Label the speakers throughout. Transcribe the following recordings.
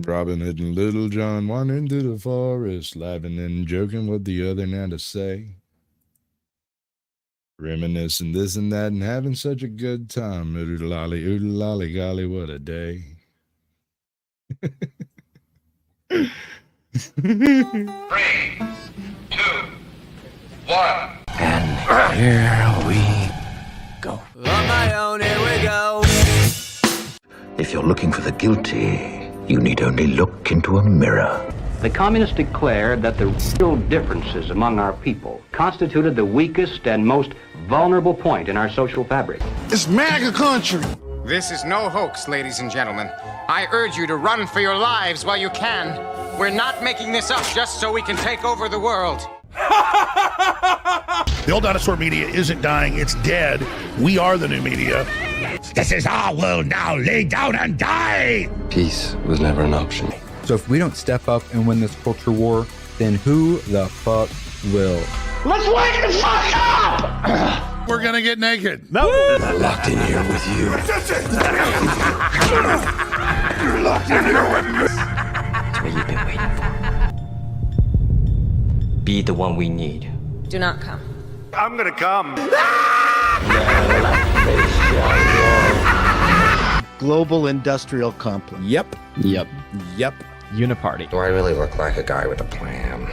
Speaker 1: Robin Hood and Little John wandering through the forest, laughing and joking what the other had to say. Reminiscing this and that and having such a good time. Oodle lolly, golly, what a day.
Speaker 2: 3, 2, 1.
Speaker 3: And here we go.
Speaker 4: On my own, here we go.
Speaker 3: If you're looking for the guilty, you need only look into a mirror.
Speaker 5: The communists declared that the real differences among our people constituted the weakest and most vulnerable point in our social fabric.
Speaker 6: It's MAGA country.
Speaker 7: This is no hoax, ladies and gentlemen. I urge you to run for your lives while you can. We're not making this up just so we can take over the world.
Speaker 6: The old dinosaur media isn't dying, it's dead. We are the new media. This is our world now. Lay down and die.
Speaker 8: Peace was never an option.
Speaker 9: So if we don't step up and win this culture war, then who the fuck will?
Speaker 6: Let's wake the fuck up! We're gonna get naked.
Speaker 8: No. I'm locked in here with you.
Speaker 6: You're locked in here with me.
Speaker 10: It's what you've been waiting for. Be the one we need.
Speaker 11: Do not come.
Speaker 6: I'm gonna come.
Speaker 12: Global industrial complex.
Speaker 9: Yep.
Speaker 12: Uniparty.
Speaker 8: Do I really look like a guy with a plan?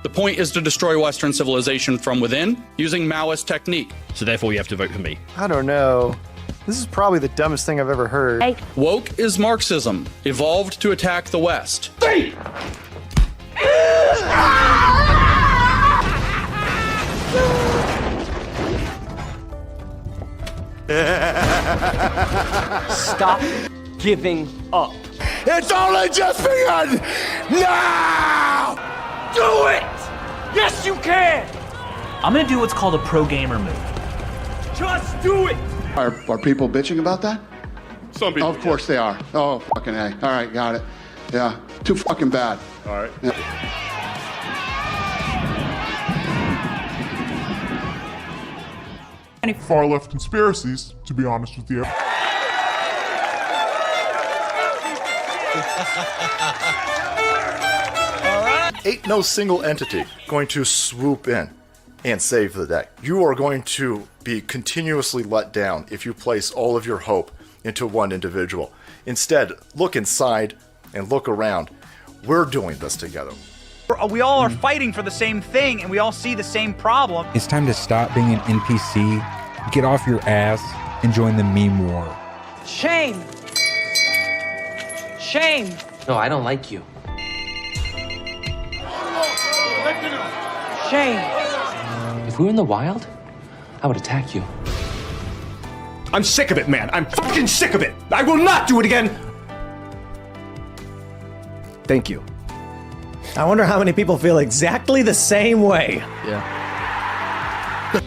Speaker 13: The point is to destroy Western civilization from within using Maoist technique.
Speaker 14: So therefore you have to vote for me.
Speaker 15: I don't know. This is probably the dumbest thing I've ever heard. Hey.
Speaker 13: Woke is Marxism, evolved to attack the West.
Speaker 6: Hey!
Speaker 4: Stop giving up.
Speaker 6: It's only just begun! Now!
Speaker 4: Do it! Yes, you can!
Speaker 16: I'm gonna do what's called a pro-gamer move.
Speaker 4: Just do it!
Speaker 17: Are people bitching about that?
Speaker 13: Some people.
Speaker 17: Of course they are. Oh, fucking A. All right, got it. Yeah, too fucking bad.
Speaker 13: All right.
Speaker 17: Yeah.
Speaker 18: Any far left conspiracies, to be honest with you.
Speaker 19: Ain't no single entity going to swoop in and save the day. You are going to be continuously let down if you place all of your hope into one individual. Instead, look inside and look around. We're doing this together.
Speaker 20: We all are fighting for the same thing, and we all see the same problem.
Speaker 9: It's time to stop being an NPC, get off your ass, and join the meme war.
Speaker 4: Shame! Shame!
Speaker 10: No, I don't like you.
Speaker 4: Shame!
Speaker 10: If we were in the wild, I would attack you.
Speaker 7: I'm sick of it, man. I'm fucking sick of it. I will not do it again.
Speaker 12: Thank you. I wonder how many people feel exactly the same way.
Speaker 9: Yeah.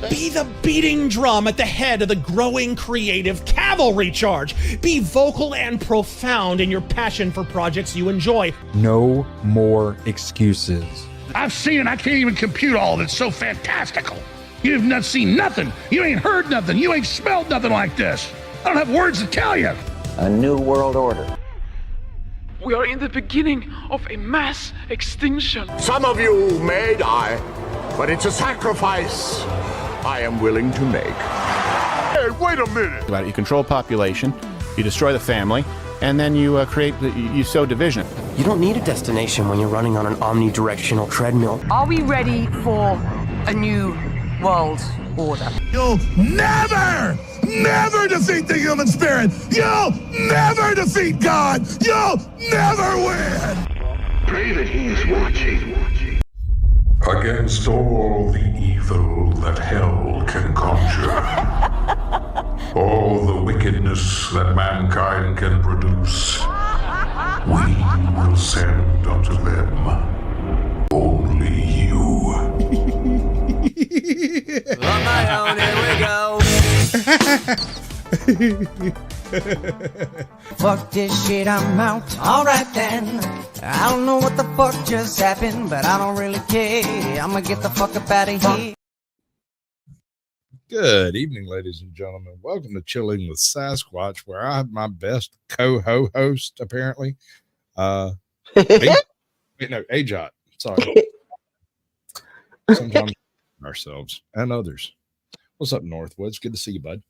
Speaker 6: Be the beating drum at the head of the growing creative cavalry charge. Be vocal and profound in your passion for projects you enjoy.
Speaker 9: No more excuses.
Speaker 6: I've seen it. I can't even compute all of it. It's so fantastical. You've not seen nothing. You ain't heard nothing. You ain't smelled nothing like this. I don't have words to tell you.
Speaker 3: A new world order.
Speaker 5: We are in the beginning of a mass extinction.
Speaker 4: Some of you may die, but it's a sacrifice I am willing to make.
Speaker 18: Hey, wait a minute.
Speaker 8: You control population, you destroy the family, and then you you sow division.
Speaker 10: You don't need a destination when you're running on an omnidirectional treadmill.
Speaker 11: Are we ready for a new world order?
Speaker 6: You'll never defeat the human spirit. You'll never defeat God. You'll never win.
Speaker 2: Pray that he is watching.
Speaker 14: Against all the evil that hell can conjure, all the wickedness that mankind can produce, we will send unto them only you.
Speaker 4: On my own, here we go.
Speaker 3: Fuck this shit, I'm out. Alright then. I don't know what the fuck just happened, but I don't really care. I'ma get the fuck up out of here.
Speaker 1: Good evening, ladies and gentlemen. Welcome to Chilling with Sasquatch, where I have my best co-host, apparently. Ajot. Sorry. Sometimes ourselves and others. What's up, Northwoods? Good to see you, bud.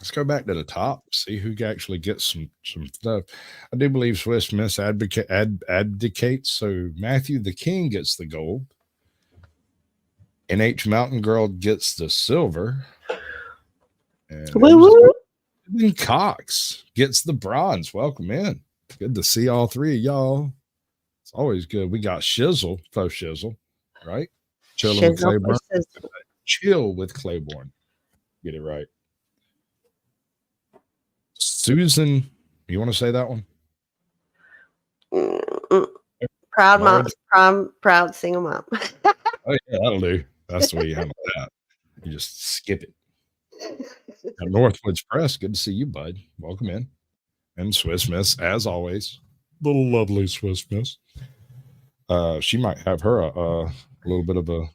Speaker 1: Let's go back to the top, see who actually gets some stuff. I do believe Swiss Miss abdicates, so Matthew the King gets the gold. NH Mountain Girl gets the silver. And Cox gets the bronze. Welcome in. Good to see all three of y'all. It's always good. We got Shizzle, faux Shizzle, right? Chilling with Claiborne. Chill with Claiborne. Get it right. Susan, you want to say that one?
Speaker 21: Proud single mom.
Speaker 1: Oh, yeah, that'll do. That's the way you handle that. You just skip it. Northwoods Press, good to see you, bud. Welcome in. And Swiss Miss, as always, the lovely Swiss Miss. She might have her a little bit of a,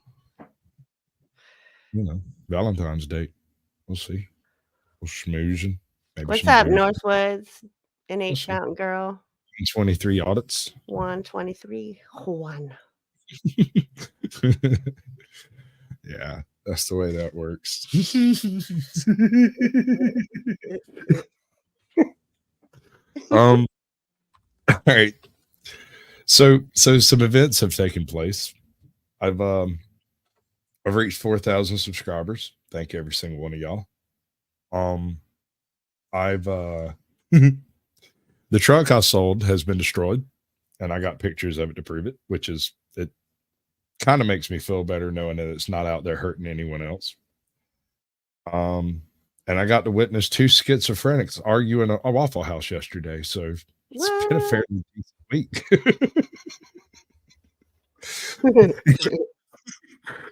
Speaker 1: Valentine's date. We'll see. We'll schmoozing.
Speaker 21: What's up, Northwoods? NH Mountain Girl.
Speaker 1: 23 audits.
Speaker 21: 123. One.
Speaker 1: Yeah, that's the way that works. All right. So some events have taken place. I've reached 4,000 subscribers. Thank you, every single one of y'all. I've the truck I sold has been destroyed, and I got pictures of it to prove it, which is it kind of makes me feel better knowing that it's not out there hurting anyone else. And I got to witness two schizophrenics argue in a Waffle House yesterday, so it's been a fairly decent week.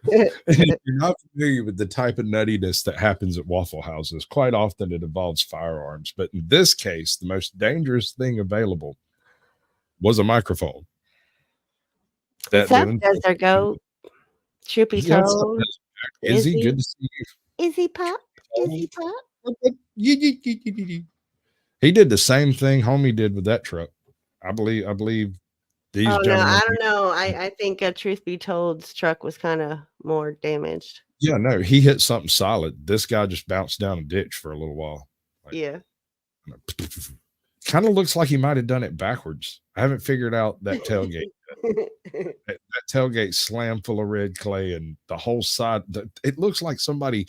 Speaker 1: If you're not familiar with the type of nuttiness that happens at Waffle Houses, quite often it involves firearms. But in this case, the most dangerous thing available was a microphone.
Speaker 21: What's up, Desert Goat? Trippy Toad.
Speaker 1: Izzy, good to see you.
Speaker 21: Izzy Pop. Izzy Pop.
Speaker 1: He did the same thing homie did with that truck. I believe these gentlemen.
Speaker 21: No, I don't know. I think Truth Be Told's truck was kind of more damaged.
Speaker 1: Yeah, no, he hit something solid. This guy just bounced down a ditch for a little while.
Speaker 21: Yeah.
Speaker 1: Kind of looks like he might have done it backwards. I haven't figured out that tailgate. that tailgate slam full of red clay and the whole side. It looks like somebody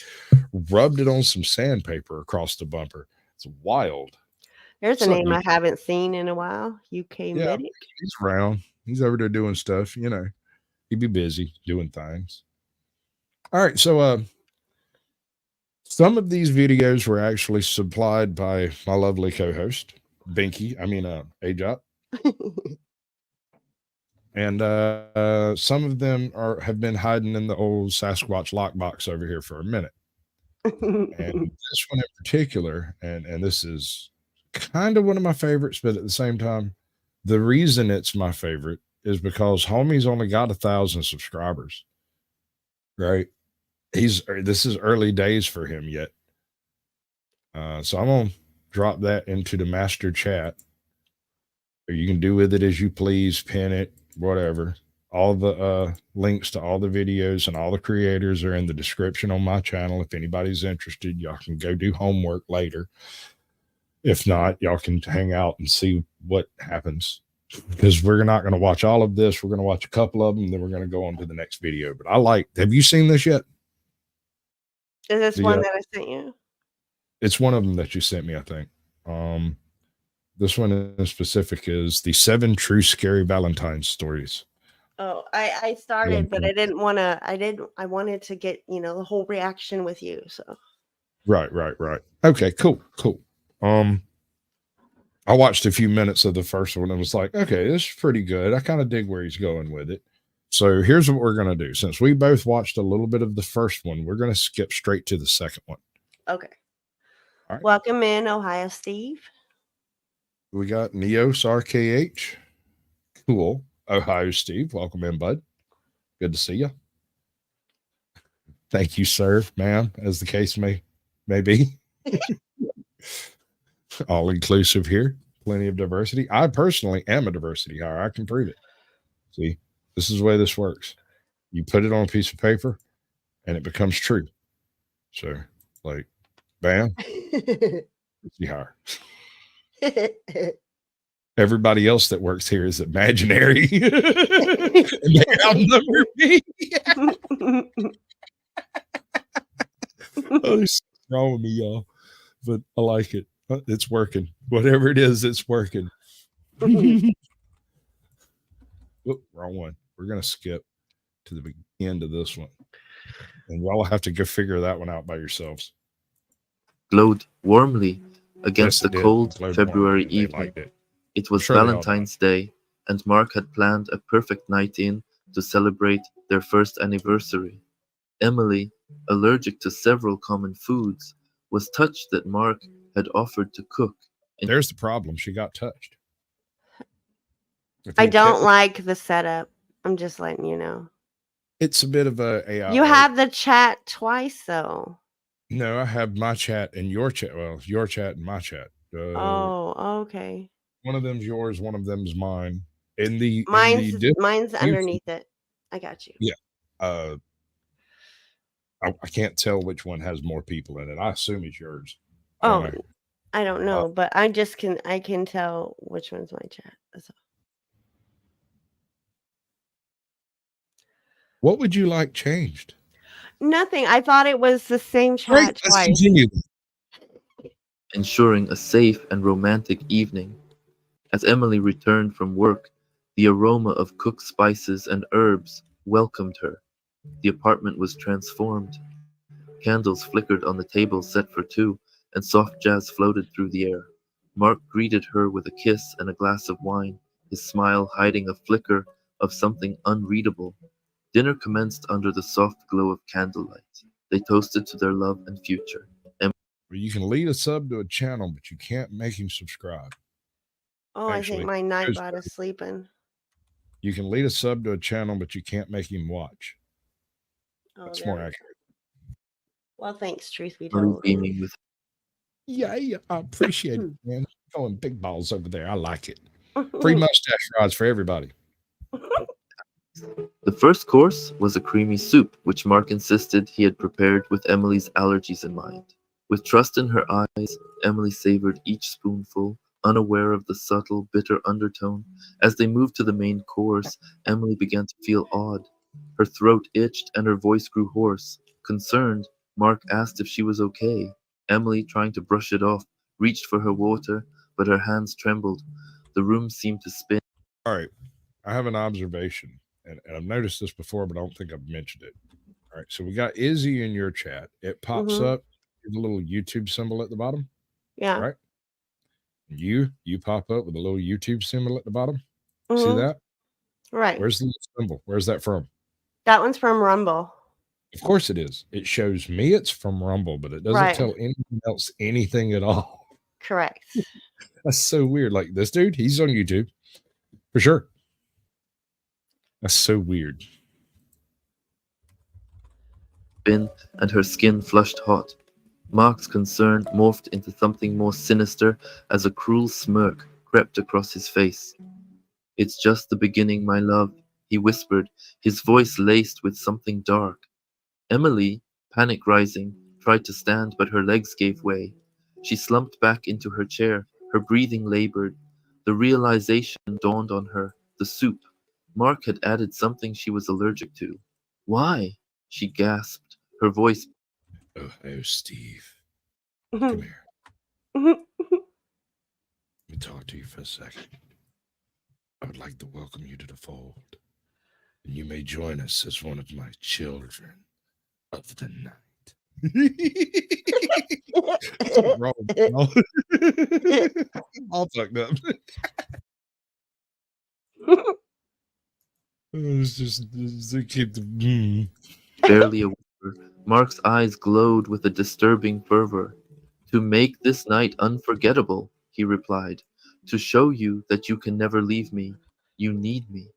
Speaker 1: rubbed it on some sandpaper across the bumper. It's wild.
Speaker 21: There's a name I haven't seen in a while. UK Medic.
Speaker 1: He's around. He's over there doing stuff. He'd be busy doing things. All right. So, some of these videos were actually supplied by my lovely co-host, Ajot. And some of them have been hiding in the old Sasquatch lockbox over here for a minute. And this one in particular, and this is kind of one of my favorites, but at the same time, the reason it's my favorite is because homie's only got 1,000 subscribers. Right? This is early days for him yet. So I'm gonna drop that into the master chat. Or you can do with it as you please, pin it, whatever. All the links to all the videos and all the creators are in the description on my channel. If anybody's interested, y'all can go do homework later. If not, y'all can hang out and see what happens, because we're not going to watch all of this. We're going to watch a couple of them, then we're going to go on to the next video. But have you seen this yet?
Speaker 21: Is this one that I sent you?
Speaker 1: It's one of them that you sent me, I think. This one in specific is the 7 true scary Valentines stories.
Speaker 21: Oh, I started, but I didn't want to. I wanted to get the whole reaction with you. So.
Speaker 1: Right. Okay, cool. I watched a few minutes of the first one and was like, okay, this is pretty good. I kind of dig where he's going with it. So here's what we're going to do. Since we both watched a little bit of the first one, we're going to skip straight to the second one.
Speaker 21: Okay.
Speaker 1: All right.
Speaker 21: Welcome in, Ohio Steve.
Speaker 1: We got Neos RKH. Cool. Ohio Steve. Welcome in, bud. Good to see you. Thank you, sir, ma'am, as the case may be. All inclusive here. Plenty of diversity. I personally am a diversity hire. I can prove it. See, this is the way this works. You put it on a piece of paper and it becomes true. So, like, bam, you hire. Everybody else that works here is imaginary. And they outnumber me. Oh, there's something wrong with me, y'all. But I like it. It's working. Whatever it is, it's working. Oop, wrong one. We're going to skip to the end of this one. And y'all have to go figure that one out by yourselves.
Speaker 15: Glowed warmly against
Speaker 1: Yes,
Speaker 15: the cold February
Speaker 1: They
Speaker 15: evening.
Speaker 1: liked it.
Speaker 15: It was
Speaker 1: Sure they all
Speaker 15: Valentine's Day, and Mark had planned a perfect night in to celebrate their first anniversary. Emily, allergic to several common foods, was touched that Mark had offered to cook.
Speaker 1: There's the problem. She got touched.
Speaker 21: I don't like the setup. I'm just letting you know.
Speaker 1: It's a bit of a AI.
Speaker 21: You have the chat twice, though.
Speaker 1: No, I have my chat and your chat. Well, your chat and my chat.
Speaker 21: Oh, okay.
Speaker 1: One of them's yours. One of them's mine. Mine's
Speaker 21: underneath it. I got you.
Speaker 1: Yeah. I can't tell which one has more people in it. I assume it's yours.
Speaker 21: I don't know, but I can tell which one's my chat. That's all.
Speaker 1: What would you like changed?
Speaker 21: Nothing. I thought it was the same chat twice.
Speaker 1: Let's continue.
Speaker 15: Ensuring a safe and romantic evening. As Emily returned from work, the aroma of cooked spices and herbs welcomed her. The apartment was transformed. Candles flickered on the table set for two, and soft jazz floated through the air. Mark greeted her with a kiss and a glass of wine, his smile hiding a flicker of something unreadable. Dinner commenced under the soft glow of candlelight. They toasted to their love and future.
Speaker 1: You can lead a sub to a channel, but you can't make him subscribe.
Speaker 21: Oh, actually, I think my nightbot is sleeping.
Speaker 1: You can lead a sub to a channel, but you can't make him watch. That's more accurate.
Speaker 21: Well, thanks, truth be told.
Speaker 1: Yeah, I appreciate it, man. Going big balls over there. I like it. Free mustache rods for everybody.
Speaker 15: The first course was a creamy soup, which Mark insisted he had prepared with Emily's allergies in mind. With trust in her eyes, Emily savored each spoonful, unaware of the subtle, bitter undertone. As they moved to the main course, Emily began to feel odd. Her throat itched and her voice grew hoarse. Concerned, Mark asked if she was okay. Emily, trying to brush it off, reached for her water, but her hands trembled. The room seemed to spin.
Speaker 1: All right. I have an observation, and I've noticed this before, but I don't think I've mentioned it. All right. So we got Izzy in your chat. It pops up, the little YouTube symbol at the bottom.
Speaker 21: Yeah.
Speaker 1: Right. You pop up with a little YouTube symbol at the bottom. See that?
Speaker 21: Right.
Speaker 1: Where's the symbol? Where's that from?
Speaker 21: That one's from Rumble.
Speaker 1: Of course it is. It shows me it's from Rumble, but it doesn't tell anyone else anything at all.
Speaker 21: Correct.
Speaker 1: That's so weird. Like this dude, he's on YouTube for sure. That's so weird.
Speaker 15: And her skin flushed hot. Mark's concern morphed into something more sinister as a cruel smirk crept across his face. "It's just the beginning, my love," he whispered, his voice laced with something dark. Emily, panic rising, tried to stand, but her legs gave way. She slumped back into her chair, her breathing labored. The realization dawned on her: the soup. Mark had added something she was allergic to. "Why?" she gasped, her voice.
Speaker 1: Oh, Steve. Come here. Let me talk to you for a second. I would like to welcome you to the fold, and you may join us as one of my children of the night. All fucked up. It's just keep the
Speaker 15: Barely a whisper, Mark's eyes glowed with a disturbing fervor. "To make this night unforgettable," he replied. "To show you that you can never leave me. You need me."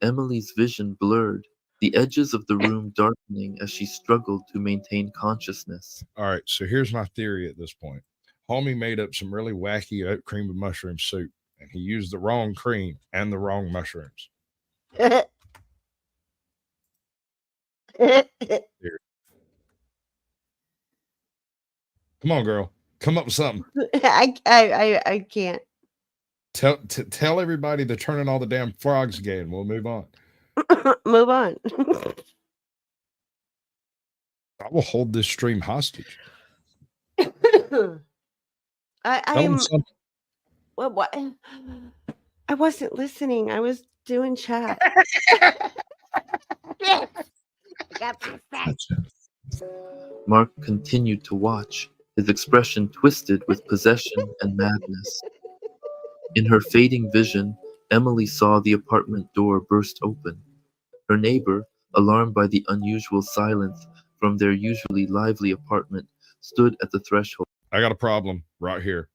Speaker 15: Emily's vision blurred. the edges of the room darkening as she struggled to maintain consciousness.
Speaker 1: All right, so here's my theory at this point. Homie made up some really wacky oat cream and mushroom soup, and he used the wrong cream and the wrong mushrooms. Here. Come on, girl. Come up with something.
Speaker 21: I can't.
Speaker 1: Tell everybody they're turning all the damn frogs gay, and we'll move on.
Speaker 21: Move on.
Speaker 1: I will hold this stream hostage.
Speaker 21: I'm what? I wasn't listening. I was doing chat.
Speaker 15: Mark continued to watch, his expression twisted with possession and madness. In her fading vision, Emily saw the apartment door burst open. Her neighbor, alarmed by the unusual silence from their usually lively apartment, stood at the threshold.
Speaker 1: I got a problem right here.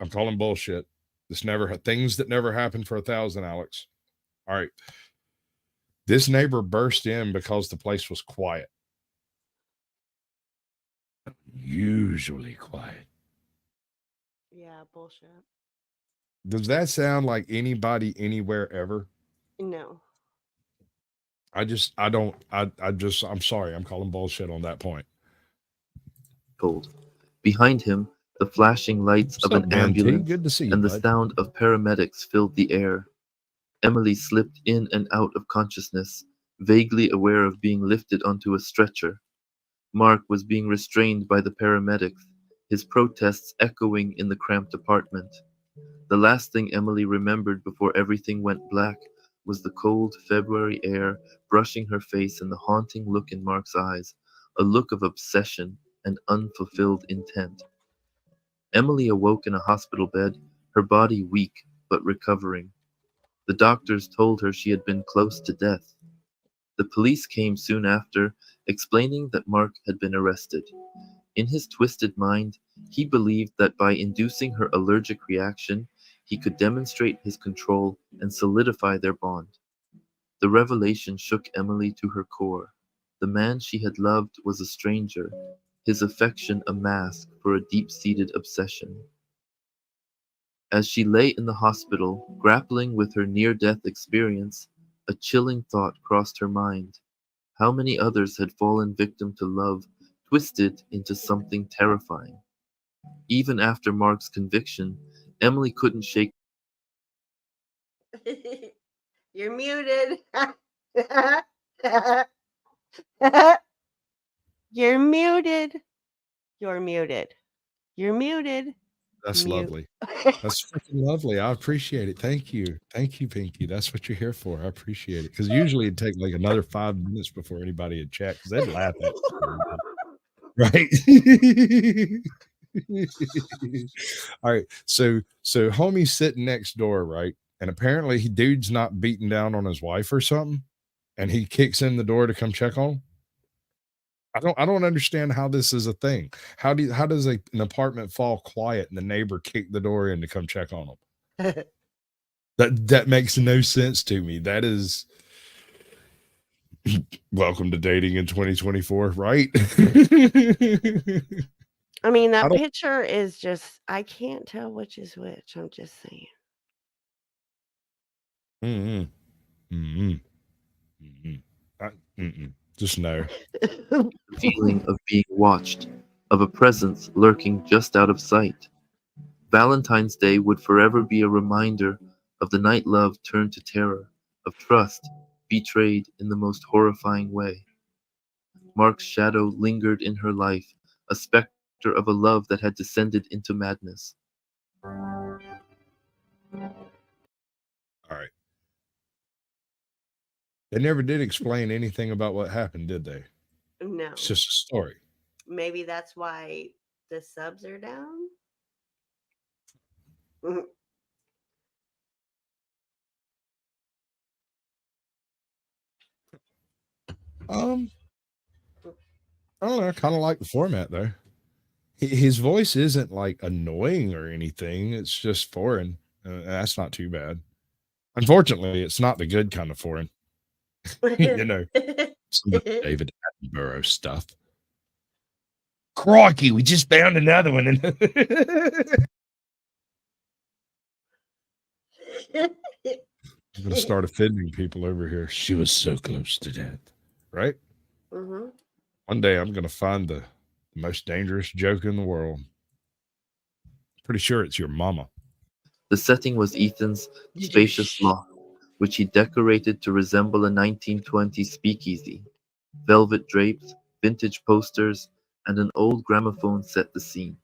Speaker 1: I'm calling bullshit. Things that never happened for 1,000, Alex. All right. This neighbor burst in because the place was quiet. Usually quiet.
Speaker 21: Yeah, bullshit.
Speaker 1: Does that sound like anybody anywhere ever?
Speaker 21: No.
Speaker 1: I'm sorry. I'm calling bullshit on that point.
Speaker 15: Behind him, the flashing lights of an ambulance
Speaker 1: Good to see you,
Speaker 15: and the
Speaker 1: bud.
Speaker 15: sound of paramedics filled the air. Emily slipped in and out of consciousness, vaguely aware of being lifted onto a stretcher. Mark was being restrained by the paramedics, his protests echoing in the cramped apartment. The last thing Emily remembered before everything went black was the cold February air brushing her face and the haunting look in Mark's eyes, a look of obsession and unfulfilled intent. Emily awoke in a hospital bed, her body weak but recovering. The doctors told her she had been close to death. The police came soon after, explaining that Mark had been arrested. In his twisted mind, he believed that by inducing her allergic reaction, he could demonstrate his control and solidify their bond. The revelation shook Emily to her core. The man she had loved was a stranger, his affection a mask for a deep-seated obsession. As she lay in the hospital, grappling with her near-death experience, a chilling thought crossed her mind. How many others had fallen victim to love, twisted into something terrifying? Even after Mark's conviction, Emily couldn't shake.
Speaker 21: You're muted. You're muted. You're muted. You're muted.
Speaker 1: That's lovely. That's freaking lovely. I appreciate it. Thank you. Thank you, Pinky. That's what you're here for. I appreciate it. Because usually it'd take like another 5 minutes before anybody had chat because they'd laugh at me. Right. All right. So homie's sitting next door, right? And apparently dude's not beating down on his wife or something. And he kicks in the door to come check on him. I don't understand how this is a thing. How does an apartment fall quiet and the neighbor kick the door in to come check on them? That makes no sense to me. That is welcome to dating in 2024, right?
Speaker 21: I mean, that picture is just, I can't tell which is which. I'm just saying.
Speaker 1: Just no.
Speaker 15: The feeling of being watched, of a presence lurking just out of sight. Valentine's Day would forever be a reminder of the night love turned to terror, of trust betrayed in the most horrifying way. Mark's shadow lingered in her life, a specter of a love that had descended into madness.
Speaker 1: All right. They never did explain anything about what happened, did they?
Speaker 21: No.
Speaker 1: It's just a story.
Speaker 21: Maybe that's why the subs are down.
Speaker 1: I don't know. I kind of like the format though. His voice isn't like annoying or anything. It's just foreign. That's not too bad. Unfortunately, it's not the good kind of foreign. You know, some of the David Attenborough stuff. Crikey, we just found another one. I'm going to start offending people over here. She was so close to death, right?
Speaker 21: Mm-hmm.
Speaker 1: One day I'm going to find the most dangerous joke in the world. Pretty sure it's your mama.
Speaker 15: The setting was Ethan's spacious loft, which he decorated to resemble a 1920s speakeasy. Velvet drapes, vintage posters, and an old gramophone set the scene.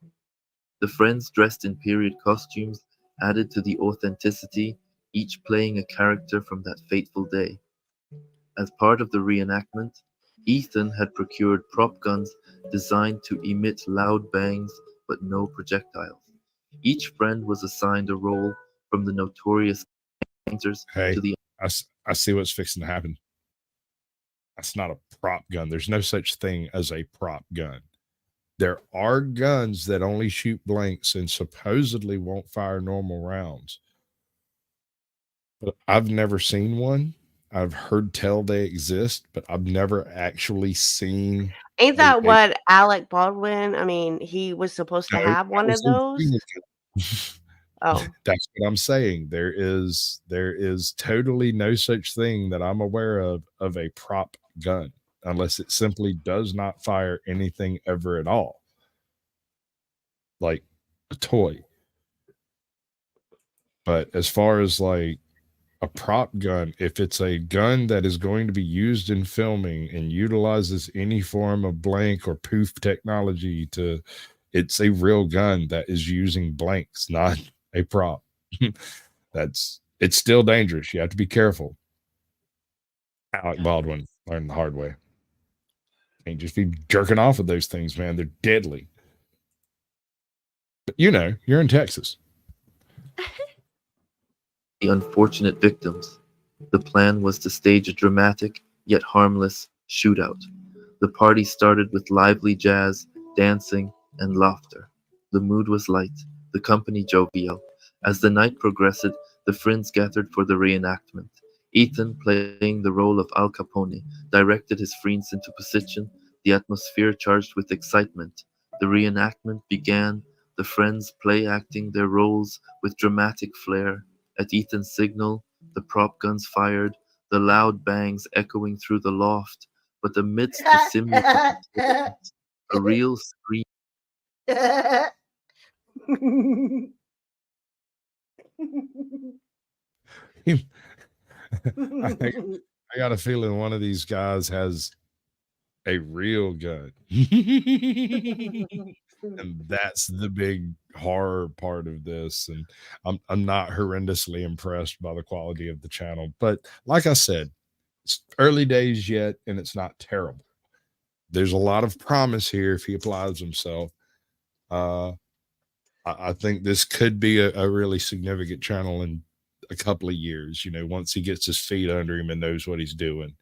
Speaker 15: The friends dressed in period costumes added to the authenticity, each playing a character from that fateful day. As part of the reenactment, Ethan had procured prop guns designed to emit loud bangs but no projectiles. Each friend was assigned a role, from the notorious gangsters to the...
Speaker 1: I see what's fixing to happen. That's not a prop gun. There's no such thing as a prop gun. There are guns that only shoot blanks and supposedly won't fire normal rounds. But I've never seen one. I've heard tell they exist, but I've never actually seen.
Speaker 21: Ain't that what Alec Baldwin? I mean, he was supposed to
Speaker 1: No,
Speaker 21: have one of those. Oh,
Speaker 1: that's what I'm saying. There is totally no such thing that I'm aware of a prop gun, unless it simply does not fire anything ever at all, like a toy. But as far as like a prop gun, if it's a gun that is going to be used in filming and utilizes any form of blank or poof technology it's a real gun that is using blanks, not a prop. It's still dangerous. You have to be careful. Alec Baldwin learned the hard way. Can't just be jerking off with those things, man. They're deadly. But you're in Texas.
Speaker 15: The unfortunate victims. The plan was to stage a dramatic, yet harmless, shootout. The party started with lively jazz, dancing, and laughter. The mood was light, the company jovial. As the night progressed, the friends gathered for the reenactment. Ethan, playing the role of Al Capone, directed his friends into position, the atmosphere charged with excitement. The reenactment began, the friends play acting their roles with dramatic flair. At Ethan's signal, the prop guns fired, the loud bangs echoing through the loft, but amidst the simulated a real scream.
Speaker 1: I got a feeling one of these guys has a real gun. And that's the big horror part of this. And I'm not horrendously impressed by the quality of the channel. But like I said, it's early days yet, and it's not terrible. There's a lot of promise here if he applies himself. I think this could be a really significant channel in a couple of years, once he gets his feet under him and knows what he's doing.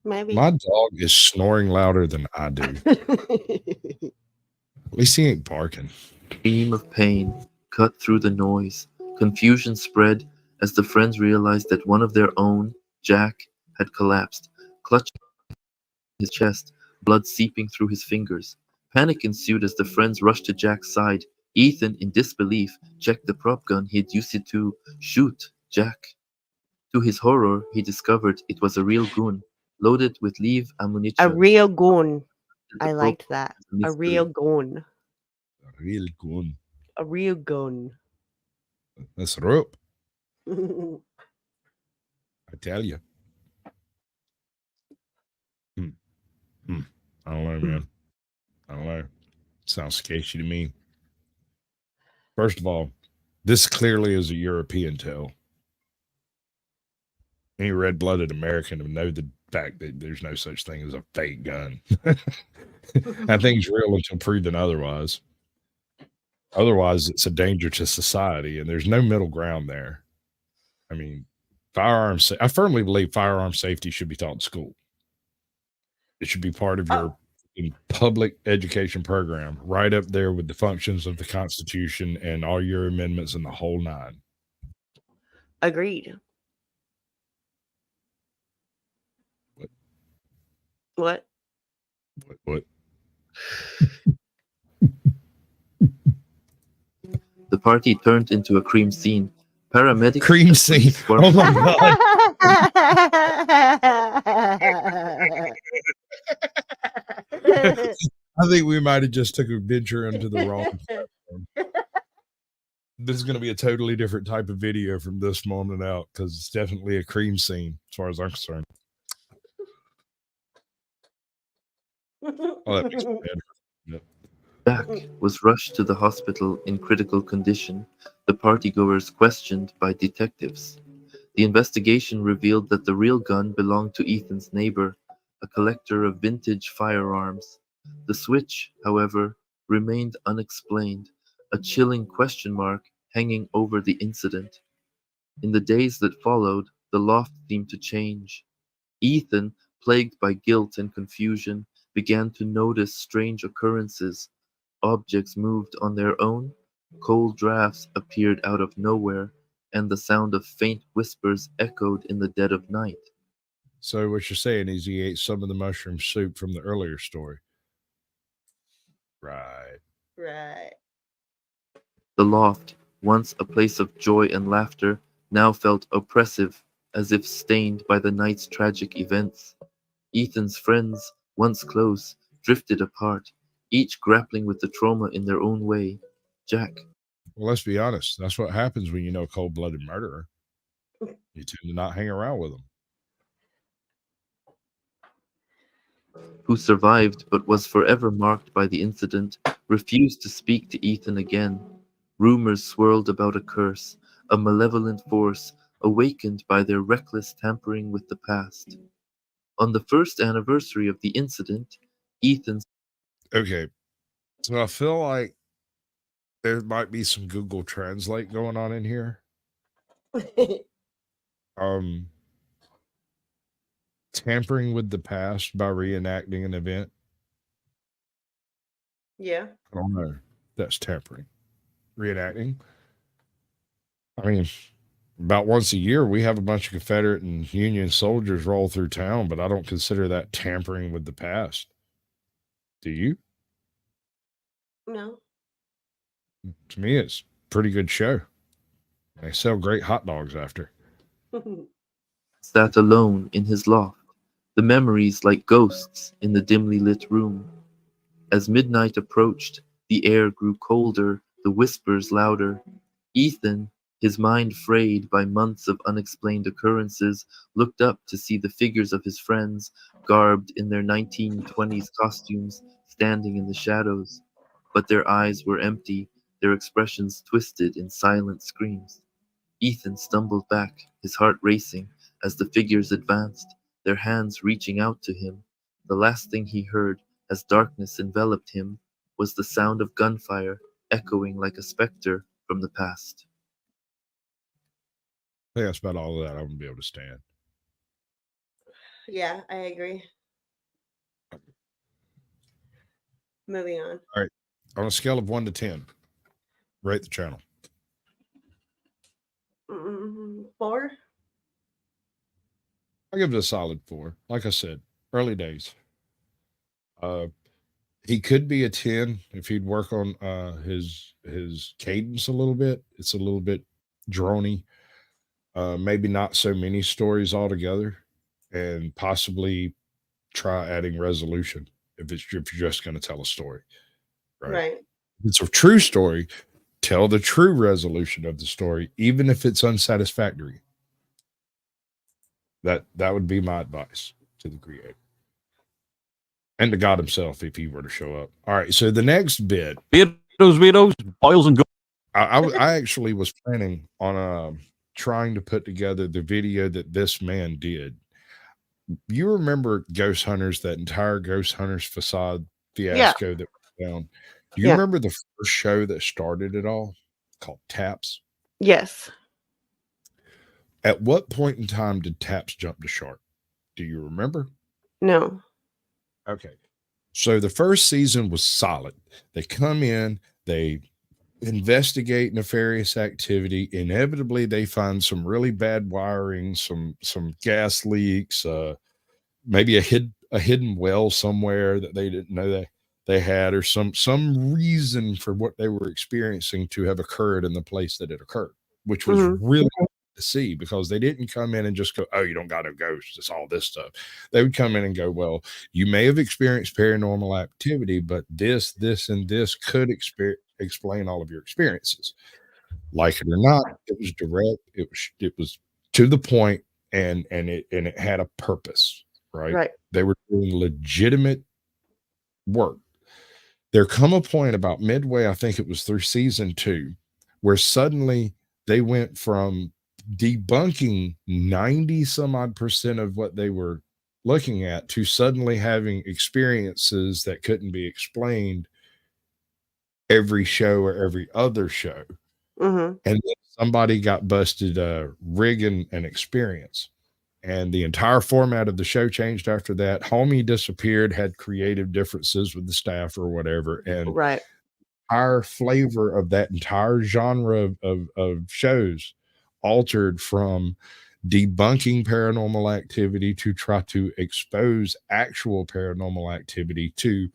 Speaker 21: Maybe.
Speaker 1: My dog is snoring louder than I do. At least he ain't barking.
Speaker 15: Scream of pain cut through the noise. Confusion spread as the friends realized that one of their own, Jack, had collapsed, clutching his chest, blood seeping through his fingers. Panic ensued as the friends rushed to Jack's side. Ethan, in disbelief, checked the prop gun he had used it to shoot Jack. To his horror, he discovered it was a real gun, loaded with live ammunition.
Speaker 21: A real gun. I liked that. A real gun.
Speaker 1: A real gun.
Speaker 21: A real gun.
Speaker 1: That's rope. I tell you. I don't know, man. I don't know. Sounds sketchy to me. First of all, this clearly is a European tale. Any red-blooded American would know the fact that there's no such thing as a fake gun. That thing's real until proven otherwise. Otherwise, it's a danger to society, and there's no middle ground there. I mean, I firmly believe firearm safety should be taught in school. It should be part of your public education program, right up there with the functions of the Constitution and all your amendments and the whole nine.
Speaker 21: Agreed. What?
Speaker 1: What?
Speaker 15: The party turned into a cream scene. Paramedics
Speaker 1: Cream
Speaker 15: and
Speaker 1: scene.
Speaker 15: police were
Speaker 1: Oh my god. I think we might have just took a venture into the wrong platform. This is going to be a totally different type of video from this moment out because it's definitely a cream scene as far as I'm concerned. Oh, that makes me better. Yep.
Speaker 15: Jack was rushed to the hospital in critical condition, the partygoers questioned by detectives. The investigation revealed that the real gun belonged to Ethan's neighbor, a collector of vintage firearms. The switch, however, remained unexplained, a chilling question mark hanging over the incident. In the days that followed, the loft seemed to change. Ethan, plagued by guilt and confusion, began to notice strange occurrences. Objects moved on their own, cold drafts appeared out of nowhere, and the sound of faint whispers echoed in the dead of night.
Speaker 1: So what you're saying is he ate some of the mushroom soup from the earlier story. Right.
Speaker 21: Right.
Speaker 15: The loft, once a place of joy and laughter, now felt oppressive, as if stained by the night's tragic events. Ethan's friends, once close, drifted apart, each grappling with the trauma in their own way. Jack.
Speaker 1: Well, let's be honest. That's what happens when you know a cold-blooded murderer. You tend to not hang around with them.
Speaker 15: Who survived but was forever marked by the incident, refused to speak to Ethan again. Rumors swirled about a curse, a malevolent force awakened by their reckless tampering with the past. On the first anniversary of the incident, Ethan's...
Speaker 1: Okay. So I feel like there might be some Google Translate going on in here. Tampering with the past by reenacting an event.
Speaker 21: Yeah.
Speaker 1: I don't know. That's tampering. Reenacting. I mean, about once a year, we have a bunch of Confederate and Union soldiers roll through town, but I don't consider that tampering with the past. Do you?
Speaker 21: No.
Speaker 1: To me, it's a pretty good show. They sell great hot dogs after.
Speaker 15: sat alone in his loft, the memories like ghosts in the dimly lit room. As midnight approached, the air grew colder, the whispers louder. Ethan, his mind frayed by months of unexplained occurrences, looked up to see the figures of his friends, garbed in their 1920s costumes, standing in the shadows. But their eyes were empty, their expressions twisted in silent screams. Ethan stumbled back, his heart racing, as the figures advanced, their hands reaching out to him. The last thing he heard, as darkness enveloped him, was the sound of gunfire, echoing like a specter from the past.
Speaker 1: I think that's about all of that I'm going to be able to stand.
Speaker 21: Yeah, I agree. Moving on.
Speaker 1: All right. On a scale of 1 to 10, rate the channel.
Speaker 21: 4.
Speaker 1: I'll give it a solid 4. Like I said, early days. He could be a 10 if he'd work on his cadence a little bit. It's a little bit drony. Maybe not so many stories altogether, and possibly try adding resolution if you're just going to tell a story. Right. If it's a true story, tell the true resolution of the story, even if it's unsatisfactory. That would be my advice to the creator. And to God himself, if he were to show up. All right, so the next bit.
Speaker 16: Vetoes, boils and go.
Speaker 1: I actually was planning on trying to put together the video that this man did. You remember Ghost Hunters, that entire Ghost Hunters facade fiasco that went down? Do you remember the first show that started it all, called TAPS?
Speaker 21: Yes.
Speaker 1: At what point in time did TAPS jump to shark? Do you remember?
Speaker 21: No.
Speaker 1: Okay. So the first season was solid. They come in, they investigate nefarious activity. Inevitably, they find some really bad wiring, some gas leaks, maybe a a hidden well somewhere that they didn't know they had, or some reason for what they were experiencing to have occurred in the place that it occurred, which was really to see, because they didn't come in and just go, oh, you don't got no ghosts, it's all this stuff. They would come in and go, well, you may have experienced paranormal activity, but this and this could explain all of your experiences. Like it or not, it was direct, it was to the point, and it had a purpose, right?
Speaker 21: Right.
Speaker 1: They were doing legitimate work. There come a point about midway, I think it was through season 2, where suddenly they went from debunking 90 some odd percent of what they were looking at to suddenly having experiences that couldn't be explained every show or every other show.
Speaker 21: Mm-hmm.
Speaker 1: And then somebody got busted rigging an experience. And the entire format of the show changed after that. Homie disappeared, had creative differences with the staff or whatever. And
Speaker 21: Right.
Speaker 1: our flavor of that entire genre of shows altered from debunking paranormal activity to try to expose actual paranormal activity to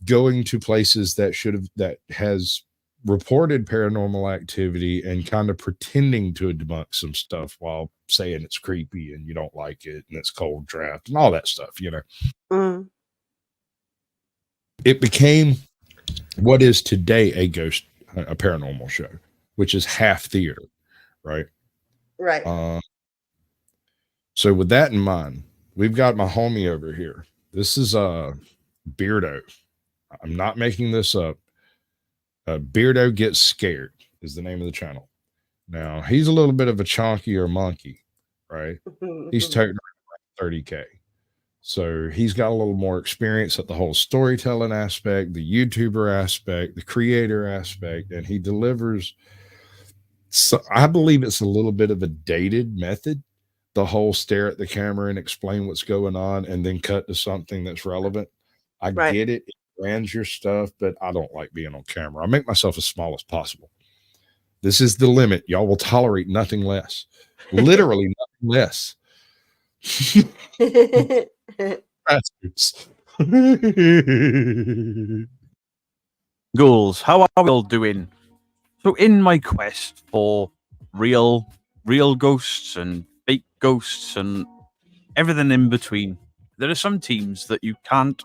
Speaker 1: going to places that has reported paranormal activity and kind of pretending to debunk some stuff while saying it's creepy and you don't like it and it's cold draft and all that stuff,
Speaker 21: Mm.
Speaker 1: It became what is today a paranormal show, which is half theater, right?
Speaker 21: Right.
Speaker 1: So with that in mind, we've got my homie over here. This is Beardo. I'm not making this up. Beardo Gets Scared is the name of the channel. Now, he's a little bit of a chonky or monkey, right? He's toting around 30K. So he's got a little more experience at the whole storytelling aspect, the YouTuber aspect, the creator aspect, and he delivers. So I believe it's a little bit of a dated method, the whole stare at the camera and explain what's going on and then cut to something that's relevant. I get it. It brands your stuff, but I don't like being on camera. I make myself as small as possible. This is the limit. Y'all will tolerate nothing less. Literally nothing less. Bastards.
Speaker 16: Ghouls, how are we all doing? So in my quest for real ghosts and fake ghosts and everything in between, there are some teams that you can't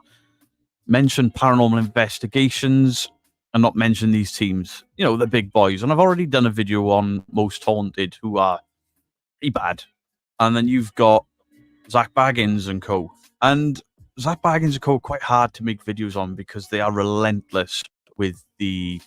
Speaker 16: mention Paranormal Investigations and not mention these teams. The big boys. And I've already done a video on Most Haunted, who are pretty bad. And then you've got Zach Baggins and co. And Zach Baggins and co. are quite hard to make videos on because they are relentless with the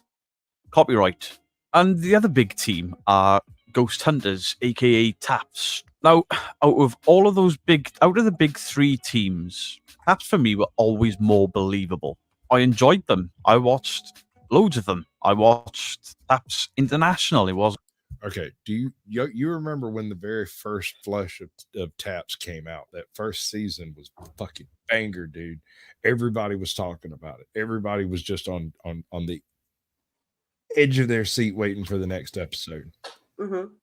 Speaker 16: copyright. And the other big team are Ghost Hunters, aka TAPS. Now, out of the big 3 teams, TAPS for me were always more believable. I enjoyed them. I watched loads of them. I watched TAPS International. It was
Speaker 1: okay. Do you remember when the very first flush of TAPS came out? That first season was fucking banger, dude. Everybody was talking about it. Everybody was just on the edge of their seat waiting for the next episode.
Speaker 21: Mm-hmm.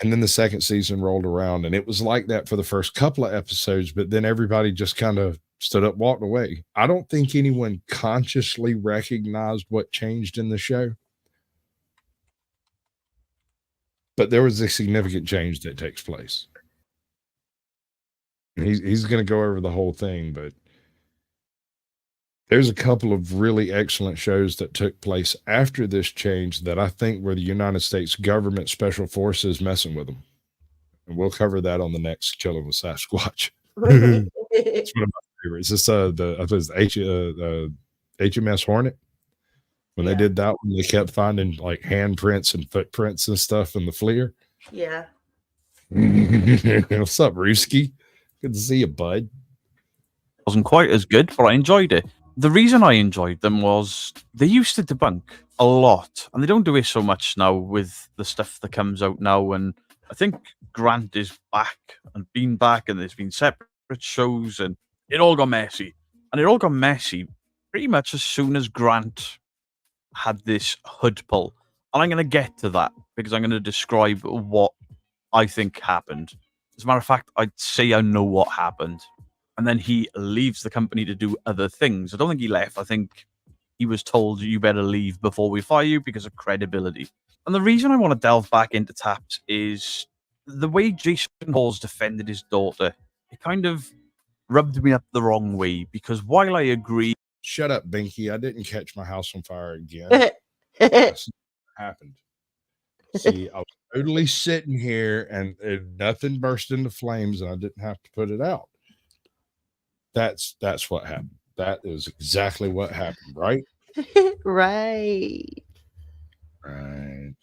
Speaker 1: And then the second season rolled around, and it was like that for the first couple of episodes, but then everybody just kind of stood up, walked away. I don't think anyone consciously recognized what changed in the show, but there was a significant change that takes place. He's going to go over the whole thing, but there's a couple of really excellent shows that took place after this change that I think were the United States government special forces messing with them. And we'll cover that on the next Chilling with Sasquatch. It's one of my favorites. It's the HMS Hornet. When they did that one, they kept finding like handprints and footprints and stuff in the FLIR.
Speaker 21: Yeah.
Speaker 1: What's up, Rooski? Good to see you, bud.
Speaker 16: Wasn't quite as good, but I enjoyed it. The reason I enjoyed them was they used to debunk a lot, and they don't do it so much now with the stuff that comes out now. And I think Grant is back and been back, and there's been separate shows, and it all got messy. And it all got messy pretty much as soon as Grant had this hood pull. And I'm going to get to that because I'm going to describe what I think happened. As a matter of fact, I'd say I know what happened. and then he leaves the company to do other things. I don't think he left. I think he was told, you better leave before we fire you because of credibility. And the reason I want to delve back into TAPS is the way Jason Hall's defended his daughter. It kind of rubbed me up the wrong way, because while I agree...
Speaker 1: Shut up, Binky. I didn't catch my house on fire again. That's what happened. See, I was totally sitting here and nothing burst into flames and I didn't have to put it out. That's what happened. That is exactly what happened, right?
Speaker 21: Right.
Speaker 1: Right.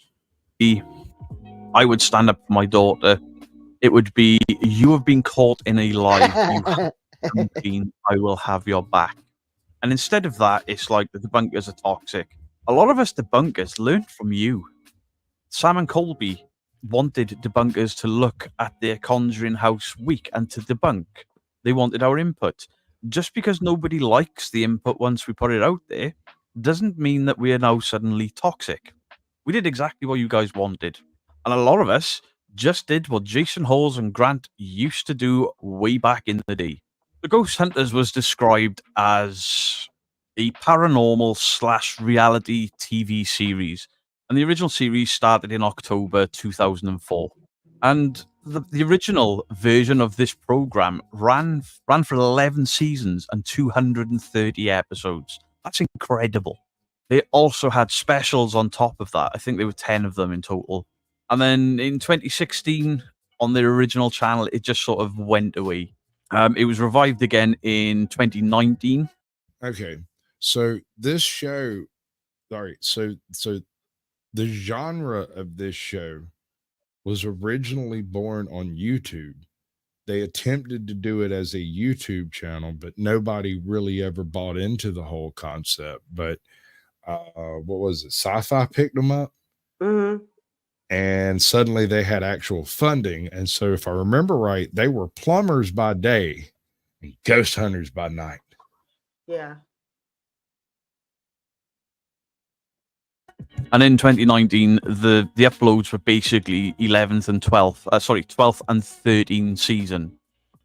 Speaker 16: I would stand up for my daughter. It would be, you have been caught in a lie. You have been, I will have your back. And instead of that, it's like the debunkers are toxic. A lot of us debunkers learned from you. Sam and Colby wanted debunkers to look at their Conjuring House week and to debunk. They wanted our input. Just because nobody likes the input once we put it out there, doesn't mean that we are now suddenly toxic. We did exactly what you guys wanted. And a lot of us just did what Jason Halls and Grant used to do way back in the day. The Ghost Hunters was described as a paranormal / reality TV series. And the original series started in October 2004. And the original version of this program ran for 11 seasons and 230 episodes. That's incredible. They also had specials on top of that. I think there were 10 of them in total. And then in 2016, on their original channel, it just sort of went away. It was revived again in 2019.
Speaker 1: Okay. So this show, sorry, so the genre of this show was originally born on YouTube. They attempted to do it as a YouTube channel, but nobody really ever bought into the whole concept. But what was it? Sci-Fi picked them up.
Speaker 21: Mm-hmm.
Speaker 1: And suddenly they had actual funding. And so if I remember right, they were plumbers by day and ghost hunters by night.
Speaker 21: Yeah.
Speaker 16: And in 2019, the uploads were basically 11th and 12th and 13th season.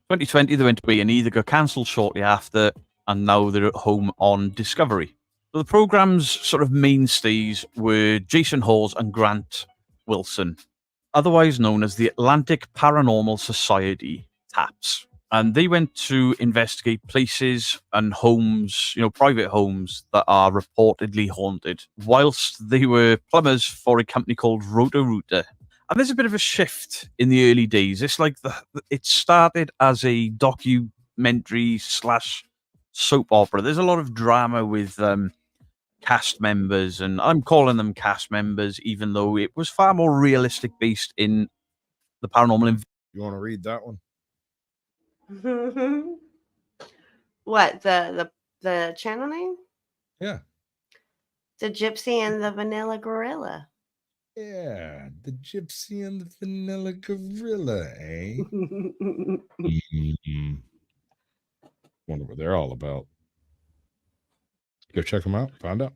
Speaker 16: 2020, they went to A&E, they got cancelled shortly after, and now they're at home on Discovery. So the program's sort of mainstays were Jason Halls and Grant Wilson, otherwise known as the Atlantic Paranormal Society, TAPS. And they went to investigate places and homes, private homes that are reportedly haunted, whilst they were plumbers for a company called Roto-Rooter. And there's a bit of a shift in the early days. It's like it started as a documentary / soap opera. There's a lot of drama with cast members, and I'm calling them cast members, even though it was far more realistic based in the paranormal.
Speaker 1: You want to read that one?
Speaker 21: What, the channel name?
Speaker 1: Yeah.
Speaker 21: The Gypsy and the Vanilla Gorilla.
Speaker 1: Yeah, the Gypsy and the Vanilla Gorilla, eh? Wonder what they're all about. Go check them out, find out.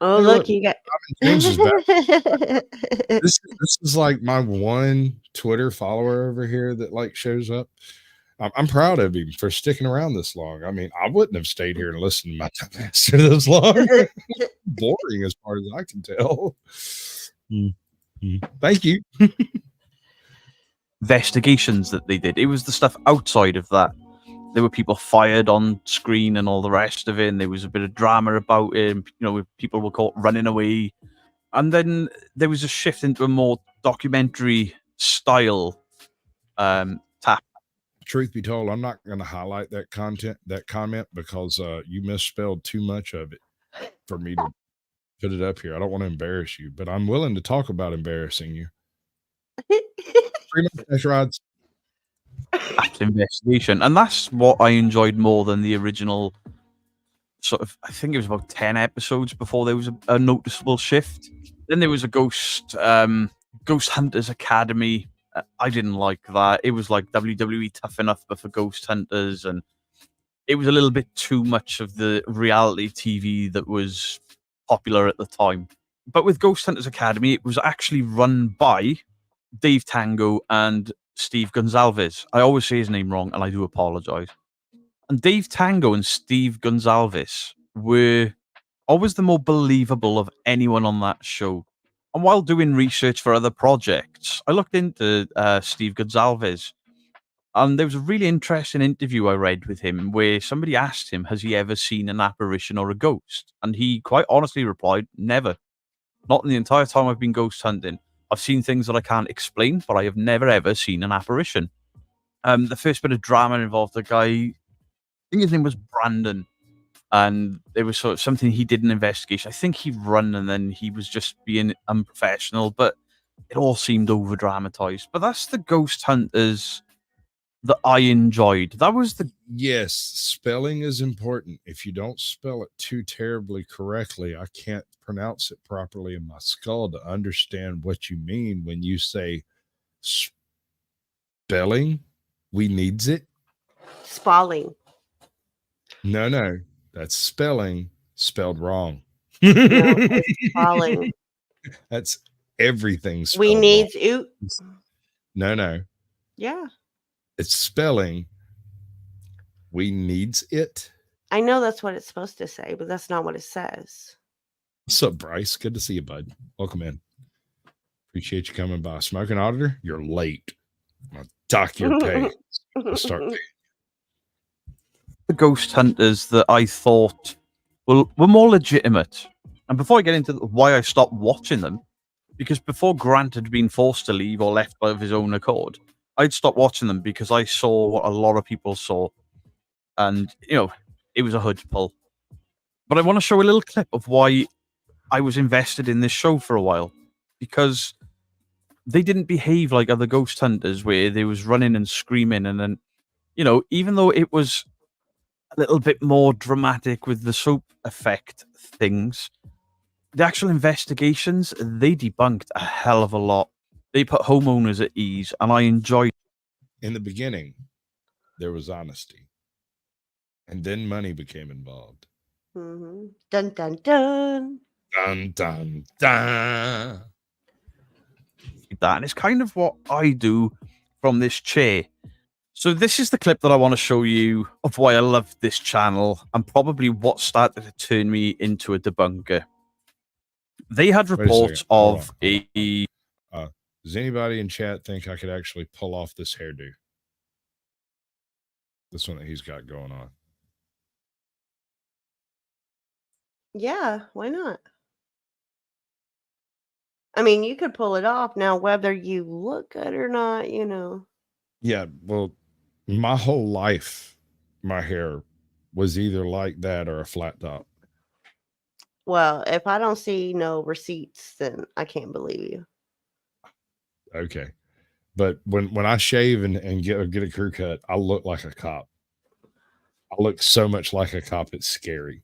Speaker 21: Oh, hey, look, you got
Speaker 1: James is back. This is like my one Twitter follower over here that like shows up. I'm proud of him for sticking around this long. I mean, I wouldn't have stayed here and listened to my master this long. Boring as far as I can tell. Thank you.
Speaker 16: Investigations that they did. It was the stuff outside of that. There were people fired on screen and all the rest of it, and there was a bit of drama about it. And, people were caught running away. And then there was a shift into a more documentary style tap.
Speaker 1: Truth be told, I'm not going to highlight that comment because you misspelled too much of it for me to put it up here. I don't want to embarrass you, but I'm willing to talk about embarrassing you. Test rides.
Speaker 16: That's investigation. And that's what I enjoyed more than the original sort of, I think it was about 10 episodes before there was a noticeable shift. Then there was a Ghost Hunters Academy. I didn't like that. It was like WWE Tough Enough, but for Ghost Hunters, and it was a little bit too much of the reality TV that was popular at the time. But with Ghost Hunters Academy, it was actually run by Dave Tango and Steve Gonzalez. I always say his name wrong, and I do apologize. And Dave Tango and Steve Gonsalves were always the more believable of anyone on that show. And while doing research for other projects, I looked into Steve Gonsalves. And there was a really interesting interview I read with him where somebody asked him, has he ever seen an apparition or a ghost? And he quite honestly replied, never. Not in the entire time I've been ghost hunting. I've seen things that I can't explain, but I have never ever seen an apparition. The first bit of drama involved a guy, I think his name was Brandon, and it was sort of something he did an investigation. I think he'd run and then he was just being unprofessional, but it all seemed over dramatized. But that's the ghost hunters that I enjoyed. That was the
Speaker 1: Yes, spelling is important. If you don't spell it too terribly correctly, I can't pronounce it properly in my skull to understand what you mean when you say spelling. We needs it.
Speaker 21: Spalling.
Speaker 1: No, that's spelling spelled wrong.
Speaker 21: No, it's spalling.
Speaker 1: That's everything spelled
Speaker 21: We needs
Speaker 1: wrong.
Speaker 21: oot.
Speaker 1: No.
Speaker 21: Yeah.
Speaker 1: It's spelling. We needs it.
Speaker 21: I know that's what it's supposed to say, but that's not what it says.
Speaker 1: What's up, Bryce? Good to see you, bud. Welcome in. Appreciate you coming by. Smoking Auditor, you're late. I'll dock your pay. I'll start paying.
Speaker 16: The ghost hunters that I thought were more legitimate. And before I get into why I stopped watching them, because before Grant had been forced to leave or left of his own accord, I'd stopped watching them because I saw what a lot of people saw. And, it was a hood pull. But I want to show a little clip of why I was invested in this show for a while. Because they didn't behave like other ghost hunters where they was running and screaming. And then, even though it was a little bit more dramatic with the soap effect things, the actual investigations, they debunked a hell of a lot. They put homeowners at ease, and I enjoyed it.
Speaker 1: In the beginning, there was honesty. And then money became involved.
Speaker 21: Mm-hmm. Dun, dun, dun.
Speaker 1: Dun, dun, dun.
Speaker 16: That, and it's kind of what I do from this chair. So this is the clip that I want to show you of why I love this channel and probably what started to turn me into a debunker. They had reports of a...
Speaker 1: Does anybody in chat think I could actually pull off this hairdo? This one that he's got going on.
Speaker 21: Yeah, why not? I mean, you could pull it off. Now, whether you look good or not,
Speaker 1: Yeah, well, my whole life, my hair was either like that or a flat top.
Speaker 21: Well, if I don't see no receipts, then I can't believe you.
Speaker 1: Okay. But when I shave and get a crew cut, I look like a cop. I look so much like a cop, it's scary.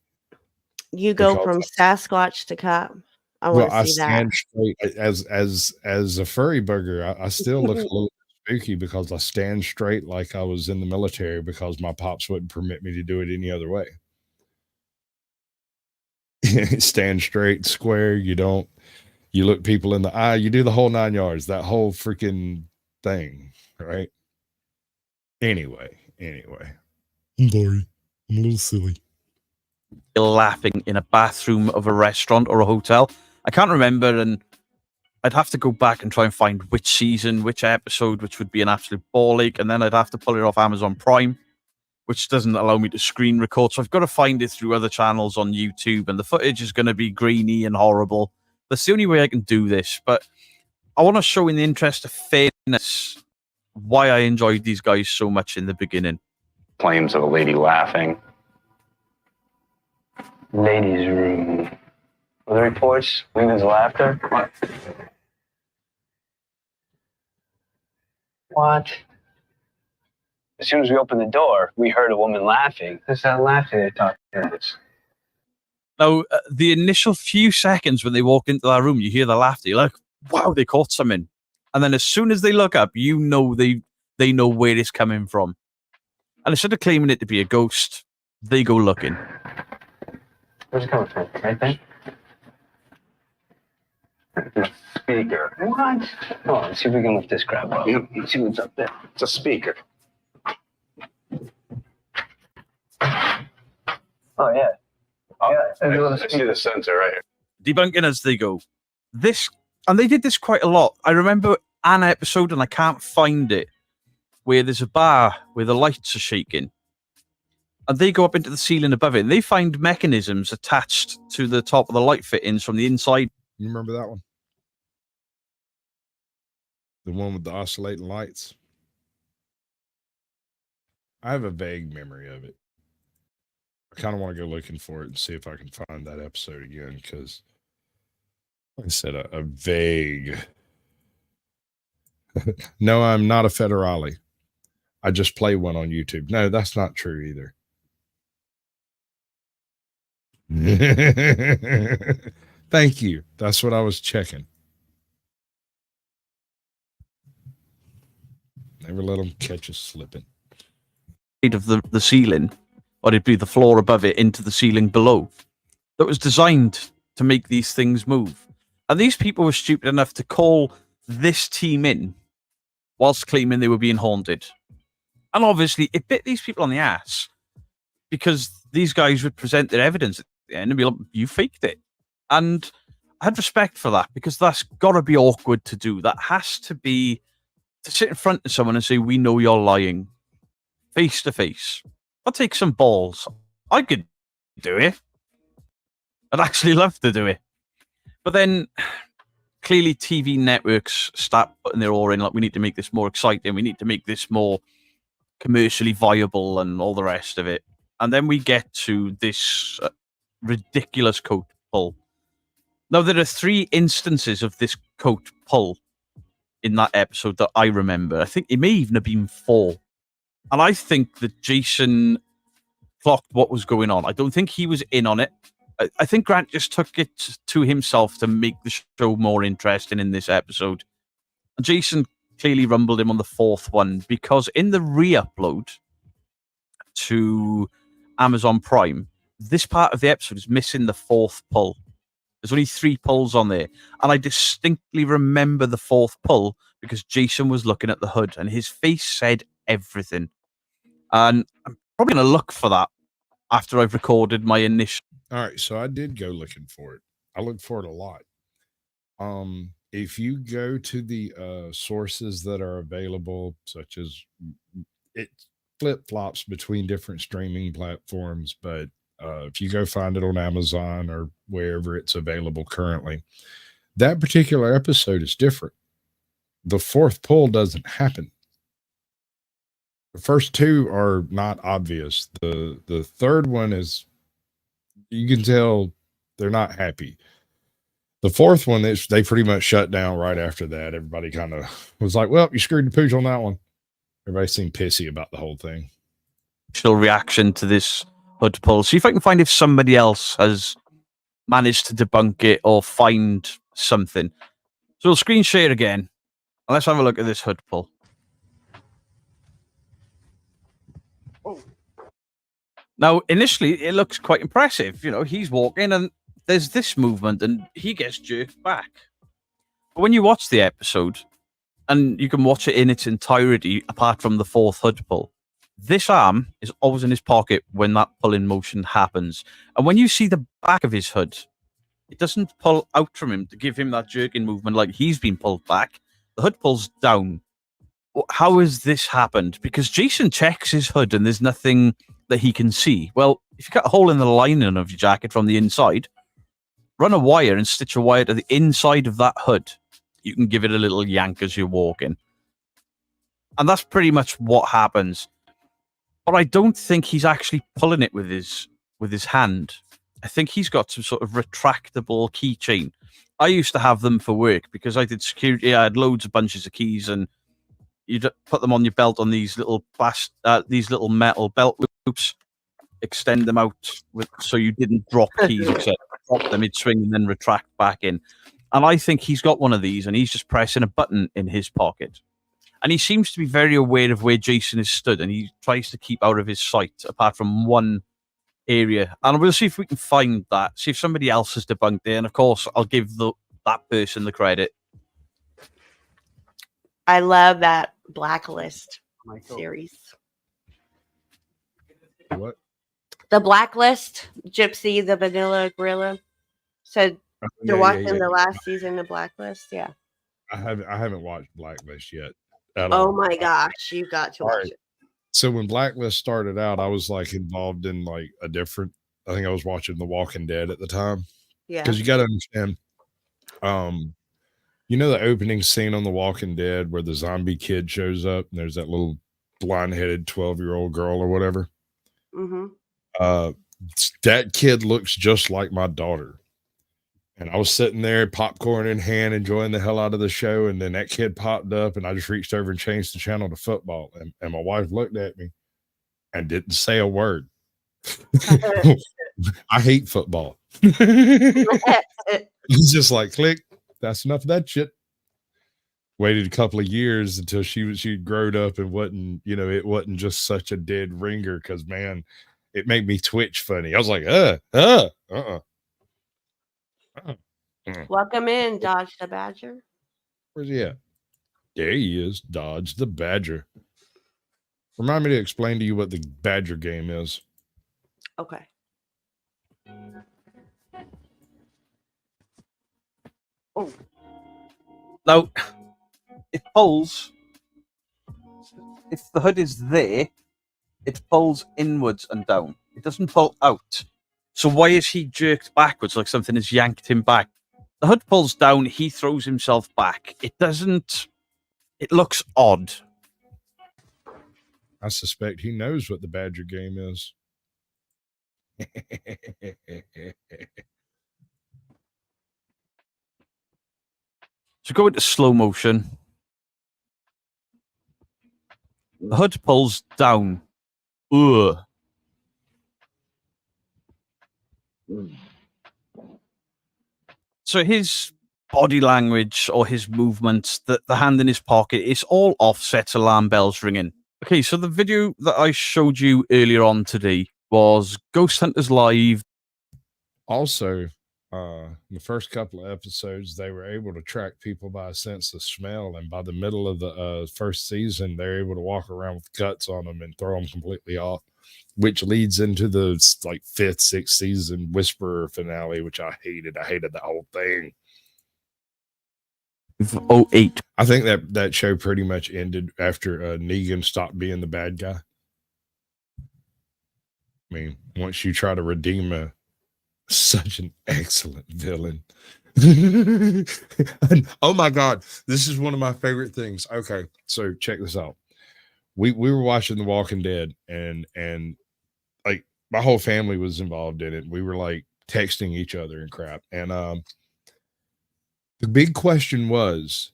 Speaker 21: You go from Sasquatch to cop. I want to see
Speaker 1: stand
Speaker 21: that.
Speaker 1: straight as a furry burger. I still look a little spooky because I stand straight like I was in the military because my pops wouldn't permit me to do it any other way. Stand straight, square. You look people in the eye. You do the whole 9 yards, that whole freaking thing, right? Anyway. I'm sorry. I'm a little silly.
Speaker 16: Laughing in a bathroom of a restaurant or a hotel. I can't remember, and I'd have to go back and try and find which season, which episode, which would be an absolute ball ache, and then I'd have to pull it off Amazon Prime, which doesn't allow me to screen record, so I've got to find it through other channels on YouTube, and the footage is going to be grainy and horrible. That's the only way I can do this, but I want to show, in the interest of fairness, why I enjoyed these guys so much in the beginning.
Speaker 5: Claims of a lady laughing. Ladies' room. Were the reports women's laughter? What? As soon as we opened the door, we heard a woman laughing. That's that laughter they talk about.
Speaker 16: Now, the initial few seconds when they walk into that room, you hear the laughter. You're like, wow, they caught something. And then as soon as they look up, they know where it's coming from. And instead of claiming it to be a ghost, they go looking.
Speaker 5: Where's it coming from? Right there? The speaker. What? Come on, let's see if we can lift this crap up. Yep. Let's see what's up there. It's a speaker.
Speaker 2: Oh yeah.
Speaker 16: I
Speaker 2: see the sensor right here.
Speaker 16: Debunking as they go. This, and they did this quite a lot. I remember an episode, and I can't find it, where there's a bar where the lights are shaking. And they go up into the ceiling above it, and they find mechanisms attached to the top of the light fittings from the inside.
Speaker 1: You remember that one? The one with the oscillating lights? I have a vague memory of it. I kind of want to go looking for it and see if I can find that episode again, because, like I said, a vague... No, I'm not a federale. I just play one on YouTube. No, that's not true either. Thank you. That's what I was checking. Never let them catch us slipping.
Speaker 16: Of the ceiling, or it'd be the floor above it into the ceiling below, that was designed to make these things move. And these people were stupid enough to call this team in whilst claiming they were being haunted. And obviously, it bit these people on the ass, because these guys would present their evidence at the end and be like, you faked it. And I had respect for that, because that's got to be awkward to do. That has to be to sit in front of someone and say, we know you're lying, face to face. I'll take some balls. I could do it. I'd actually love to do it. But then clearly TV networks start putting their oar in, like, we need to make this more exciting. We need to make this more commercially viable and all the rest of it. And then we get to this ridiculous coat pull. Now, there are 3 instances of this coat pull in that episode that I remember. I think it may even have been 4. And I think that Jason clocked what was going on. I don't think he was in on it. I think Grant just took it to himself to make the show more interesting in this episode. And Jason clearly rumbled him on the 4th one, because in the re-upload to Amazon Prime, this part of the episode is missing the 4th pull. There's only 3 pulls on there. And I distinctly remember the 4th pull because Jason was looking at the hood and his face said everything. And I'm probably going to look for that after I've recorded my initial.
Speaker 1: All right, so I did go looking for it. I look for it a lot. If you go to the sources that are available, such as it flip-flops between different streaming platforms, but if you go find it on Amazon or wherever it's available currently, that particular episode is different. The 4th pull doesn't happen. The first 2 are not obvious. The 3rd one is, you can tell they're not happy. The 4th one, they pretty much shut down right after that. Everybody kind of was like, well, you screwed the pooch on that one. Everybody seemed pissy about the whole thing.
Speaker 16: Reaction to this hood pull. See if I can find if somebody else has managed to debunk it or find something. So we'll screen share again. And let's have a look at this hood pull. Now, initially, it looks quite impressive. You know, he's walking and there's this movement and he gets jerked back. But when you watch the episode, and you can watch it in its entirety, apart from the 4th hood pull, this arm is always in his pocket when that pulling motion happens. And when you see the back of his hood, it doesn't pull out from him to give him that jerking movement like he's been pulled back. The hood pulls down. How has this happened? Because Jason checks his hood and there's nothing that he can see. Well, if you cut a hole in the lining of your jacket from the inside, run a wire and stitch a wire to the inside of that hood. You can give it a little yank as you're walking. And that's pretty much what happens. But I don't think he's actually pulling it with his hand. I think he's got some sort of retractable keychain. I used to have them for work because I did security. I had loads of bunches of keys, and you'd put them on your belt on these little metal belt loops, extend them out so you didn't drop keys, except drop them mid-swing and then retract back in. And I think he's got one of these, and he's just pressing a button in his pocket. And he seems to be very aware of where Jason is stood, and he tries to keep out of his sight, apart from one area. And we'll see if we can find that, see if somebody else has debunked it. And of course, I'll give that person the credit.
Speaker 21: I love that Blacklist series.
Speaker 1: What?
Speaker 21: The Blacklist, Gypsy, the Vanilla Gorilla, said they're watching the last season of Blacklist. Yeah.
Speaker 1: I haven't watched Blacklist yet at
Speaker 21: Oh
Speaker 1: all.
Speaker 21: my gosh, you've got to watch it.
Speaker 1: So when Blacklist started out, I was like involved in like a different. I think I was watching The Walking Dead at the time.
Speaker 21: Yeah.
Speaker 1: Because you got to understand, you know the opening scene on The Walking Dead where the zombie kid shows up and there's that little blonde-headed 12-year-old girl or whatever.
Speaker 21: Mm-hmm.
Speaker 1: That kid looks just like my daughter. And I was sitting there, popcorn in hand, enjoying the hell out of the show. And then that kid popped up, and I just reached over and changed the channel to football. And my wife looked at me and didn't say a word. I hate football. It's just like, click. That's enough of that shit. Waited a couple of years until she'd grown up and wasn't, it wasn't just such a dead ringer. Because man, it made me twitch funny. I was like,
Speaker 21: Welcome in, Dodge the Badger.
Speaker 1: Where's he at? There he is, Dodge the Badger. Remind me to explain to you what the Badger game is.
Speaker 21: Okay.
Speaker 16: Oh. Now, it pulls. If the hood is there, it pulls inwards and down. It doesn't pull out. So why is he jerked backwards like something has yanked him back? The hood pulls down, he throws himself back. It doesn't... It looks odd.
Speaker 1: I suspect he knows what the Badger game is.
Speaker 16: So go into slow motion. The hood pulls down. Ugh. So his body language or his movements, the hand in his pocket, it's all offset alarm bells ringing. Okay, so the video that I showed you earlier on today was Ghost Hunters Live.
Speaker 1: Also, the first couple of episodes, they were able to track people by a sense of smell. And by the middle of the first season, they're able to walk around with cuts on them and throw them completely off, which leads into the like 5th, 6th season Whisperer finale, which I hated. I hated the whole thing.
Speaker 16: 08.
Speaker 1: I think that show pretty much ended after Negan stopped being the bad guy. I mean, once you try to redeem such an excellent villain. Oh my God, this is one of my favorite things. Okay, so check this out. We were watching The Walking Dead, and like my whole family was involved in it. We were like texting each other and crap. And the big question was,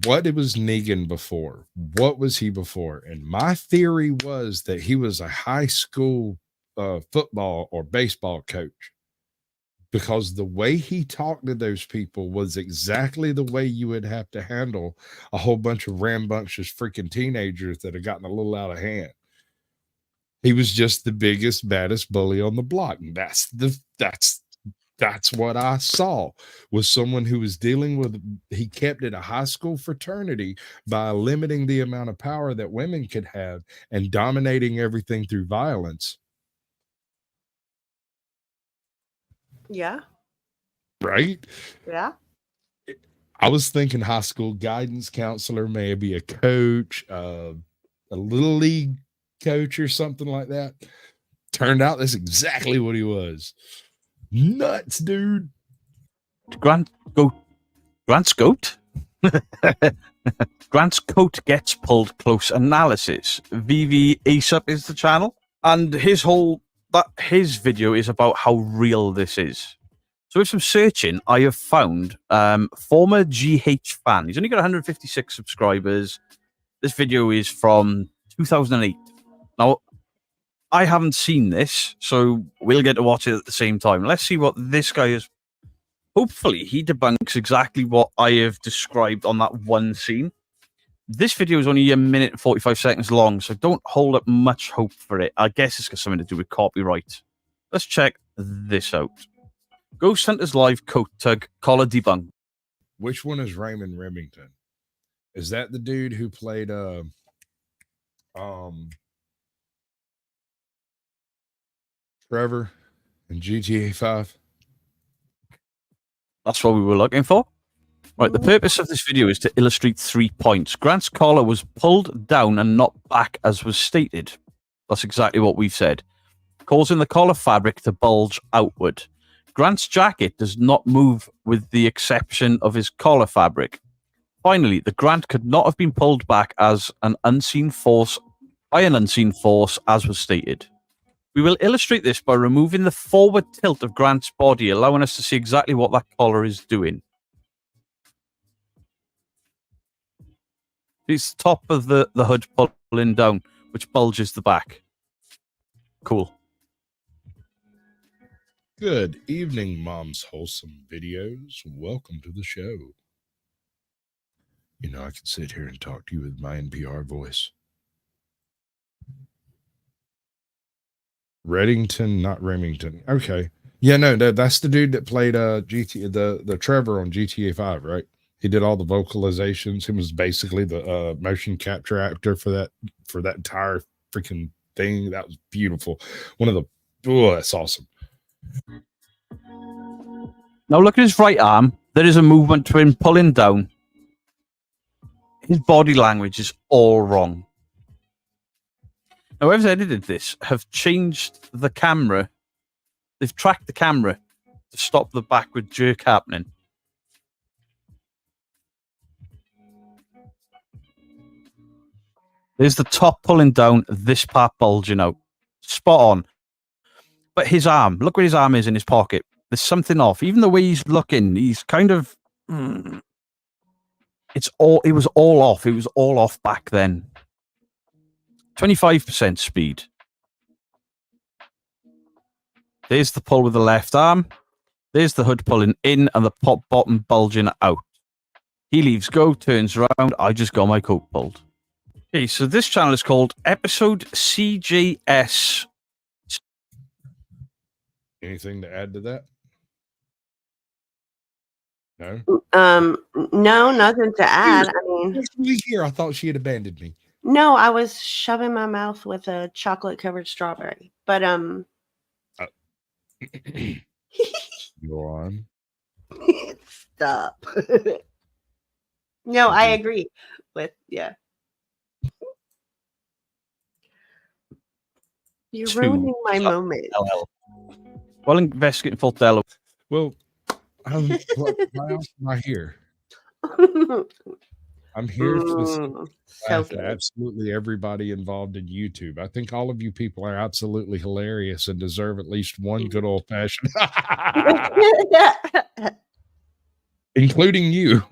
Speaker 1: what was Negan before? What was he before? And my theory was that he was a high school football or baseball coach, because the way he talked to those people was exactly the way you would have to handle a whole bunch of rambunctious freaking teenagers that had gotten a little out of hand. He was just the biggest, baddest bully on the block. And that's what I saw, was someone who was dealing with, he kept it a high school fraternity by limiting the amount of power that women could have and dominating everything through violence.
Speaker 21: Yeah.
Speaker 1: Right?
Speaker 21: Yeah.
Speaker 1: I was thinking high school guidance counselor, maybe a coach, a little league coach or something like that. Turned out that's exactly what he was. Nuts, dude.
Speaker 16: Grant's goat? Grant's coat gets pulled close analysis. VV ASAP is the channel, and his video is about how real this is. So with some searching, I have found former GH fan. He's only got 156 subscribers. This video is from 2008. Now, I haven't seen this, so we'll get to watch it at the same time. Let's see what this guy is. Hopefully, he debunks exactly what I have described on that one scene. This video is only 1 minute and 45 seconds long, so don't hold up much hope for it. I guess it's got something to do with copyright. Let's check this out. Ghost Hunters Live coat tug collar debunk.
Speaker 1: Which one is Raymond Remington? Is that the dude who played Trevor in GTA 5.
Speaker 16: That's what we were looking for. Right, the purpose of this video is to illustrate 3 points. Grant's collar was pulled down and not back as was stated. That's exactly what we've said, causing the collar fabric to bulge outward. Grant's jacket does not move with the exception of his collar fabric. Finally, the Grant could not have been pulled back as an unseen force by an unseen force as was stated. We will illustrate this by removing the forward tilt of Grant's body, allowing us to see exactly what that collar is doing. It's the top of the hood pulling down, which bulges the back. Cool.
Speaker 1: Good evening, Mom's Wholesome Videos. Welcome to the show. You know, I can sit here and talk to you with my NPR voice. Reddington, not Remington. Okay. Yeah, no, that's the dude that played the Trevor on GTA 5, right? He did all the vocalizations. He was basically the motion capture actor for that entire freaking thing. That was beautiful. That's awesome.
Speaker 16: Now look at his right arm. There is a movement to him pulling down. His body language is all wrong. Now, whoever's edited this have changed the camera. They've tracked the camera to stop the backward jerk happening. There's the top pulling down, this part bulging out. Spot on. But his arm, look where his arm is in his pocket. There's something off. Even the way he's looking, he's kind of... It was all off. It was all off back then. 25% speed. There's the pull with the left arm. There's the hood pulling in and the bottom bulging out. He leaves go, turns around. I just got my coat pulled. Okay, so this channel is called Episode CJS.
Speaker 1: Anything to add to that? No?
Speaker 21: No, nothing to add. I mean,
Speaker 1: here, I thought she had abandoned me.
Speaker 21: no, I was shoving my mouth with a chocolate covered strawberry. But
Speaker 1: Go on.
Speaker 21: Stop. No, I agree with You're ruining my moment.
Speaker 16: Well, investigating for Dello.
Speaker 1: Well, why else am I here? I'm here to laugh at absolutely everybody involved in YouTube. I think all of you people are absolutely hilarious and deserve at least one good old fashioned, including you.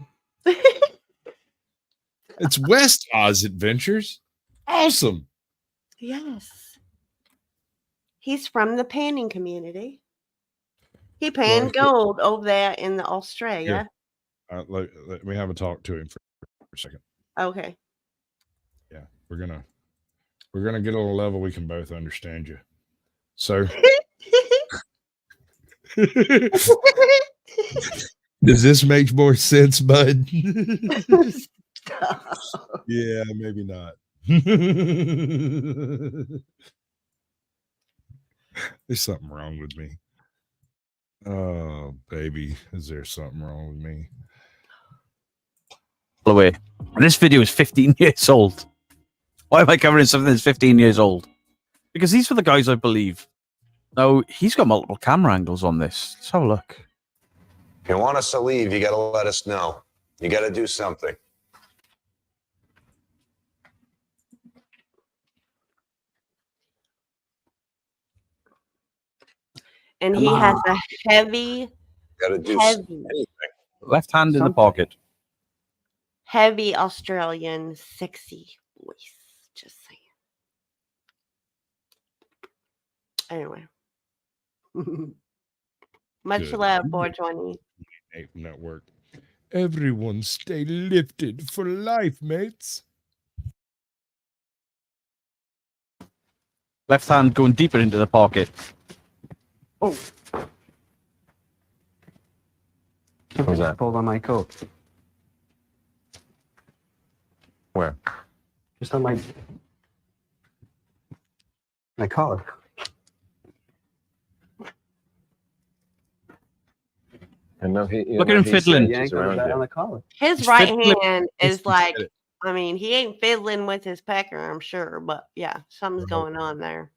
Speaker 1: It's West Oz Adventures. Awesome.
Speaker 21: Yes. He's from the panning community. He panned gold over there in Australia.
Speaker 1: Let me have a talk to him for a second.
Speaker 21: Okay.
Speaker 1: Yeah, we're gonna get on a level we can both understand you. So does this make more sense, bud? Yeah, maybe not. There's something wrong with me. Oh, baby, is there something wrong with me?
Speaker 16: By the way, this video is 15 years old. Why am I covering something that's 15 years old? Because these were the guys I believe. Now, he's got multiple camera angles on this. Let's have a look.
Speaker 13: If you want us to leave, you got to let us know. You got to do something.
Speaker 21: And he has a heavy,
Speaker 13: Gotta do
Speaker 21: heavy,
Speaker 16: Left hand in the pocket.
Speaker 21: heavy Australian sexy voice. Just saying. Anyway. Much
Speaker 1: Good.
Speaker 21: love, 420.
Speaker 1: Network. Everyone stay lifted for life, mates.
Speaker 16: Left hand going deeper into the pocket.
Speaker 10: Oh. What was that? Pulled on my coat.
Speaker 13: Where?
Speaker 10: Just on my collar.
Speaker 17: I know he.
Speaker 16: Look at him fiddling.
Speaker 17: On the collar.
Speaker 21: His
Speaker 16: He's
Speaker 21: right
Speaker 16: fiddling.
Speaker 21: hand is
Speaker 1: He's
Speaker 21: like,
Speaker 1: fiddling.
Speaker 21: I mean, he ain't fiddling with his pecker, I'm sure, but yeah, something's going on there.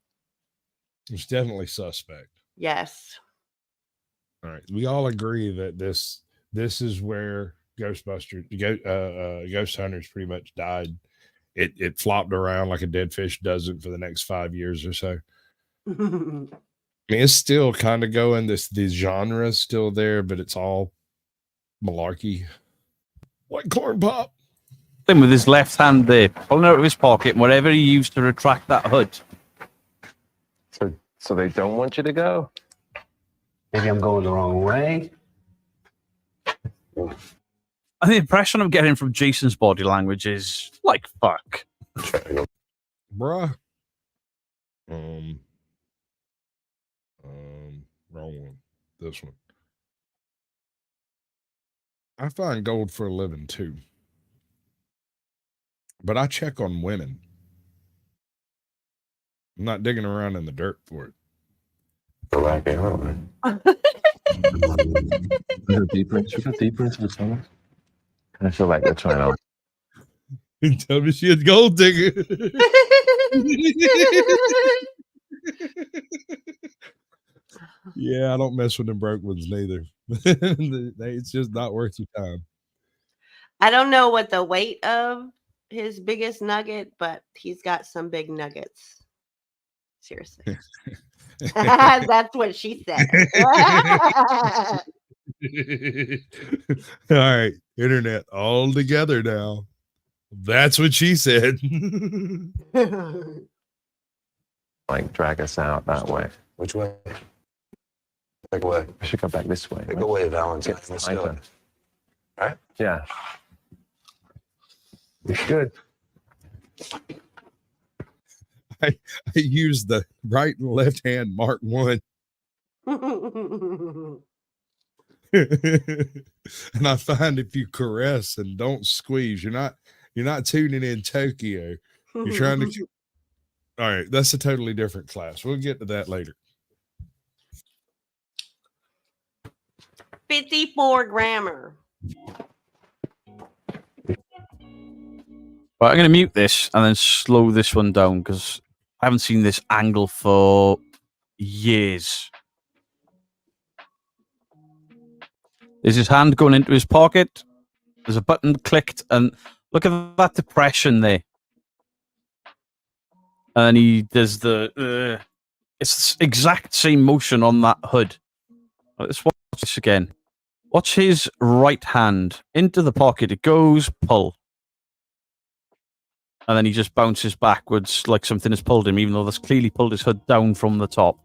Speaker 1: It's definitely suspect.
Speaker 21: Yes.
Speaker 1: All right, we all agree that this is where Ghost Hunters pretty much died. It flopped around like a dead fish does it for the next 5 years or so. I mean, it's still kind of going. The genre is still there, but it's all malarkey, like corn pop.
Speaker 16: Him with his left hand there, pulling out of his pocket, and whatever he used to retract that hood.
Speaker 17: So they don't want you to go. Maybe I'm going the wrong way.
Speaker 16: And the impression I'm getting from Jason's body language is like fuck.
Speaker 1: Bruh. Wrong one. This one. I find gold for a living too. But I check on women. I'm not digging around in the dirt for it.
Speaker 17: Deeper into the tunnel. I feel like they're trying to.
Speaker 1: Tell me she a gold digger. Yeah, I don't mess with them broke ones neither. It's just not worth your time.
Speaker 21: I don't know what the weight of his biggest nugget, but he's got some big nuggets. Seriously. That's what she said.
Speaker 1: All right, internet all together now. That's what she said.
Speaker 17: Like drag us out that way.
Speaker 13: Which way? Take away.
Speaker 17: I should go back this way.
Speaker 13: Take away, Valentine. Let's do it. All right?
Speaker 17: Yeah. You should.
Speaker 1: I use the right and left hand mark one. And I find if you caress and don't squeeze, you're not tuning in Tokyo. You're trying to. All right, that's a totally different class. We'll get to that later.
Speaker 21: 54 grammar.
Speaker 16: But I'm going to mute this and then slow this one down because I haven't seen this angle for years. There's his hand going into his pocket. There's a button clicked, and look at that depression there. And he does the... it's the exact same motion on that hood. Let's watch this again. Watch his right hand into the pocket. It goes, pull. And then he just bounces backwards like something has pulled him, even though that's clearly pulled his hood down from the top.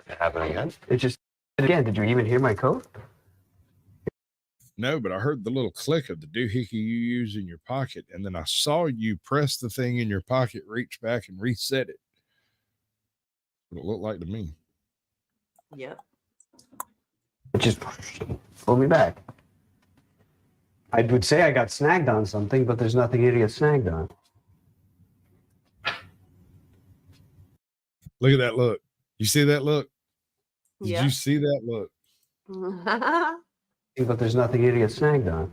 Speaker 17: It happened again? It just again. Did you even hear my code?
Speaker 1: No, but I heard the little click of the doohickey you use in your pocket, and then I saw you press the thing in your pocket, reach back, and reset it. What it looked like to me.
Speaker 21: Yep.
Speaker 17: It just pulled me back. I would say I got snagged on something, but there's nothing here to get snagged on.
Speaker 1: Look at that look. You see that look? Did
Speaker 21: Yeah.
Speaker 1: you see that look?
Speaker 17: But there's nothing here to get snagged on.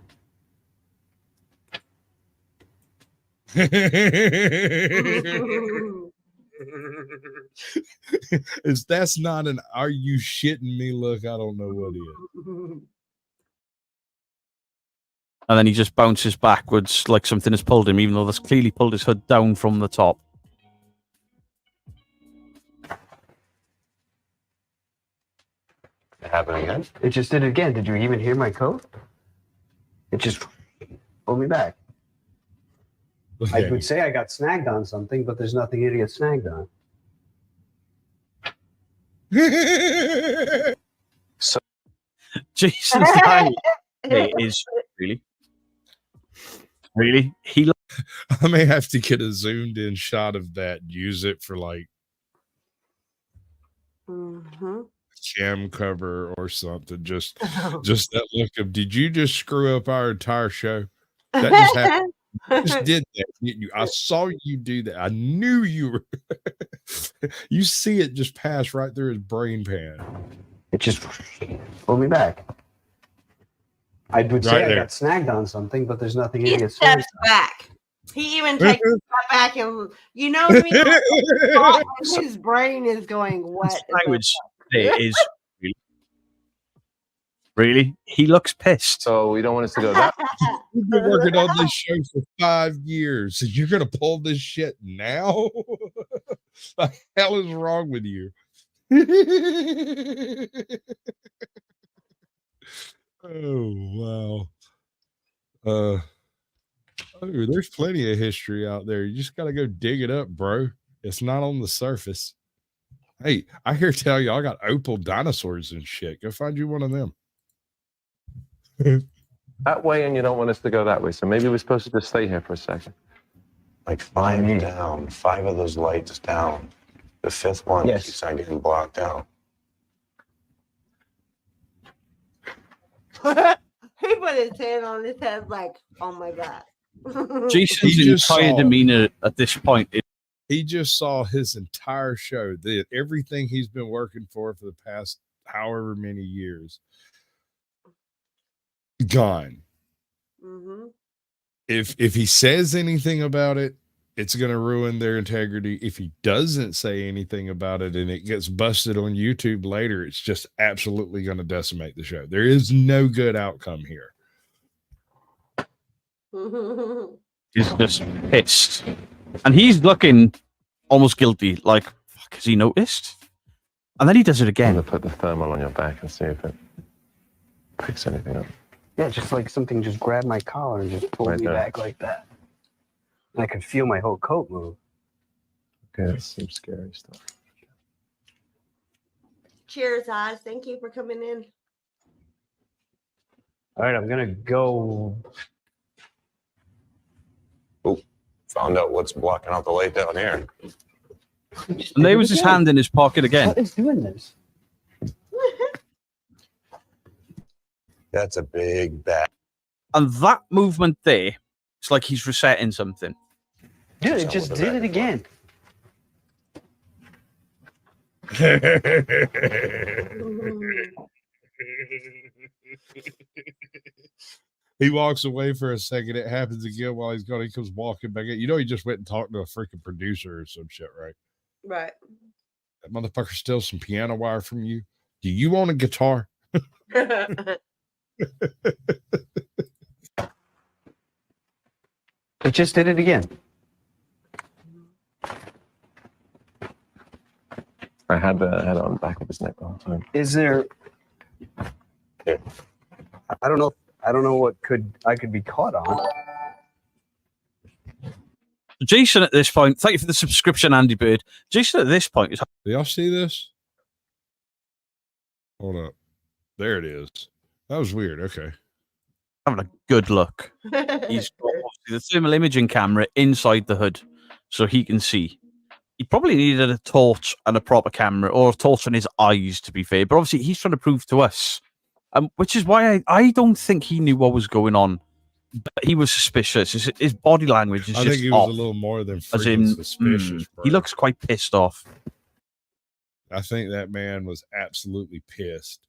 Speaker 1: If that's not an "are you shitting me" look, I don't know what is.
Speaker 16: And then he just bounces backwards like something has pulled him, even though that's clearly pulled his hood down from the top.
Speaker 17: It happened again? It just did it again. Did you even hear my code? It just pulled me back. I would say I got snagged on something, but there's nothing here to get snagged on. So
Speaker 16: Jason's eye is really he.
Speaker 1: I may have to get a zoomed in shot of that. Use it for like cam cover or something. Just that look of, did you just screw up our entire show? That just happened. just did that, didn't you? I saw you do that. I knew you were. You see it just pass right through his brain pan.
Speaker 17: It just pulled me back. I would say
Speaker 1: Right
Speaker 17: I
Speaker 1: there.
Speaker 17: got snagged on something, but there's nothing
Speaker 21: He
Speaker 17: idiot
Speaker 21: steps back. He even takes a step back and you know what I mean? His brain is going, what?
Speaker 16: Language is really. He looks pissed.
Speaker 19: So we don't want us to go that.
Speaker 1: We've been working on this show for 5 years. So you're gonna pull this shit now? The hell is wrong with you? Oh wow. There's plenty of history out there. You just gotta go dig it up, bro. It's not on the surface. Hey, I hear tell y'all got opal dinosaurs and shit. Go find you one of them.
Speaker 19: That way, and you don't want us to go that way. So maybe we're supposed to just stay here for a second.
Speaker 13: Like 5 down, 5 of those lights down. The 5th one keeps on getting blocked out.
Speaker 21: He put his hand on his head like, oh my God.
Speaker 16: Jason's entire demeanor at this point is
Speaker 1: he just saw his entire show, everything he's been working for the past however many years, gone.
Speaker 21: Mm-hmm.
Speaker 1: If he says anything about it, it's going to ruin their integrity. If he doesn't say anything about it and it gets busted on YouTube later, it's just absolutely going to decimate the show. There is no good outcome here.
Speaker 16: He's just pissed. And he's looking almost guilty, like, fuck, has he noticed? And then he does it again.
Speaker 19: I'm gonna put the thermal on your back and see if it picks anything up.
Speaker 17: Yeah, just like something just grabbed my collar and just pulled me back like that. And I could feel my whole coat move.
Speaker 19: Okay, that's some scary stuff.
Speaker 21: Cheers, Oz. Thank you for coming in.
Speaker 17: All right, I'm gonna go.
Speaker 13: Oh, found out what's blocking out the light down here.
Speaker 16: And there was his hand in his pocket again.
Speaker 17: What is doing this?
Speaker 13: That's a big bat.
Speaker 16: And that movement there, it's like he's resetting something.
Speaker 17: Dude, it just did it again.
Speaker 1: He walks away for a second. It happens again while he's gone. He comes walking back in. You know, he just went and talked to a freaking producer or some shit, right?
Speaker 21: Right.
Speaker 1: That motherfucker steals some piano wire from you. Do you want a guitar?
Speaker 17: It just did it again.
Speaker 19: I had it on the back of his neck the whole time.
Speaker 17: Is there?
Speaker 13: Yeah.
Speaker 17: I don't know. I don't know what I could be caught on.
Speaker 16: Jason, at this point, thank you for the subscription, Andy Bird. Jason, at this point, is.
Speaker 1: Do y'all see this? Hold up. There it is. That was weird. Okay.
Speaker 16: Having a good look. He's got the thermal imaging camera inside the hood so he can see. He probably needed a torch and a proper camera, or a torch on his eyes, to be fair. But obviously, he's trying to prove to us, which is why I don't think he knew what was going on. But he was suspicious. His body language is
Speaker 1: I
Speaker 16: just
Speaker 1: think he
Speaker 16: off.
Speaker 1: was a little more than
Speaker 16: As in,
Speaker 1: suspicious.
Speaker 16: he looks quite pissed off.
Speaker 1: I think that man was absolutely pissed.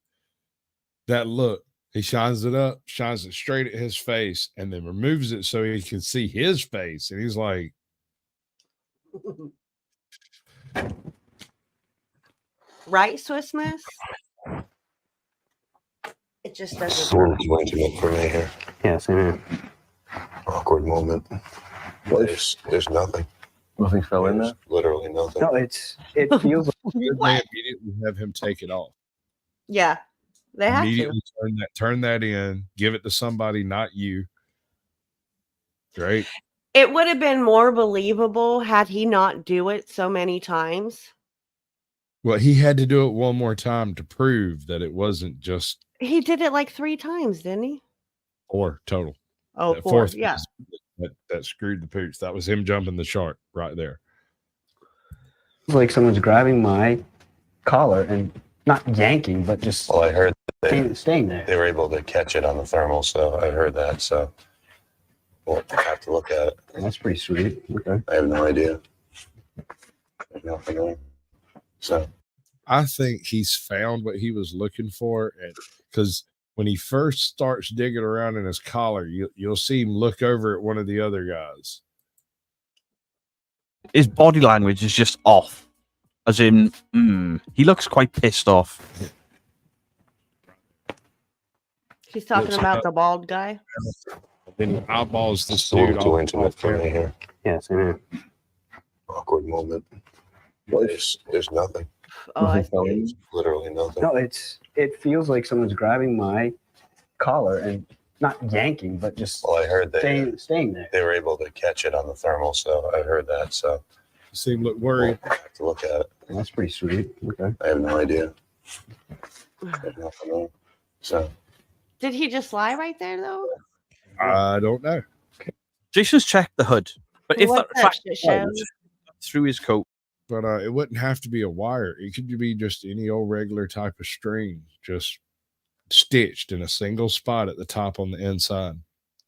Speaker 1: That look, he shines it up, shines it straight at his face, and then removes it so he can see his face. And he's like,
Speaker 21: Right, Swiss Miss? It just doesn't.
Speaker 13: Swords way too much for me here.
Speaker 17: Yeah, same here.
Speaker 13: Awkward moment. There's nothing.
Speaker 19: Nothing fell in there?
Speaker 13: Literally nothing.
Speaker 17: No, it feels.
Speaker 1: they immediately have him take it off.
Speaker 21: Yeah, they have to.
Speaker 1: Immediately turn that in, give it to somebody, not you. Great.
Speaker 21: It would have been more believable had he not do it so many times.
Speaker 1: Well, he had to do it one more time to prove that it wasn't just
Speaker 21: He did it like 3 times, didn't he?
Speaker 1: 4 total.
Speaker 21: Oh,
Speaker 1: That
Speaker 21: 4.
Speaker 1: fourth
Speaker 21: Yeah.
Speaker 1: that screwed the pooch. That was him jumping the shark right there.
Speaker 17: It's like someone's grabbing my collar and not yanking, but just.
Speaker 13: Well, I heard
Speaker 17: staying there.
Speaker 13: they were able to catch it on the thermal, so I heard that. So Well, I have to look at it.
Speaker 17: That's pretty sweet. Okay.
Speaker 13: I have no idea. There's nothing there. So
Speaker 1: I think he's found what he was looking for, and because when he first starts digging around in his collar, you'll see him look over at one of the other guys.
Speaker 16: His body language is just off, as in, he looks quite pissed off.
Speaker 21: He's talking about the bald guy.
Speaker 1: Then eyeballs this
Speaker 13: a little
Speaker 1: dude.
Speaker 13: too intimate for me here.
Speaker 17: Yeah, same here.
Speaker 13: Awkward moment. There's nothing.
Speaker 21: Oh, I
Speaker 13: There's literally nothing.
Speaker 17: No, it feels like someone's grabbing my collar and not yanking, but just
Speaker 13: Well, I heard
Speaker 17: staying there.
Speaker 13: they were able to catch it on the thermal, so I heard that. So
Speaker 1: You seem look worried.
Speaker 13: I have to look at it.
Speaker 17: That's pretty sweet. Okay.
Speaker 13: I have no idea. There's nothing there. So
Speaker 21: Did he just lie right there though?
Speaker 1: I don't know.
Speaker 16: Jason's checked the hood, but if
Speaker 21: What's
Speaker 16: that
Speaker 21: that
Speaker 16: fact
Speaker 21: shit show?
Speaker 16: through his coat,
Speaker 1: But it wouldn't have to be a wire. It could be just any old regular type of string, just stitched in a single spot at the top on the inside.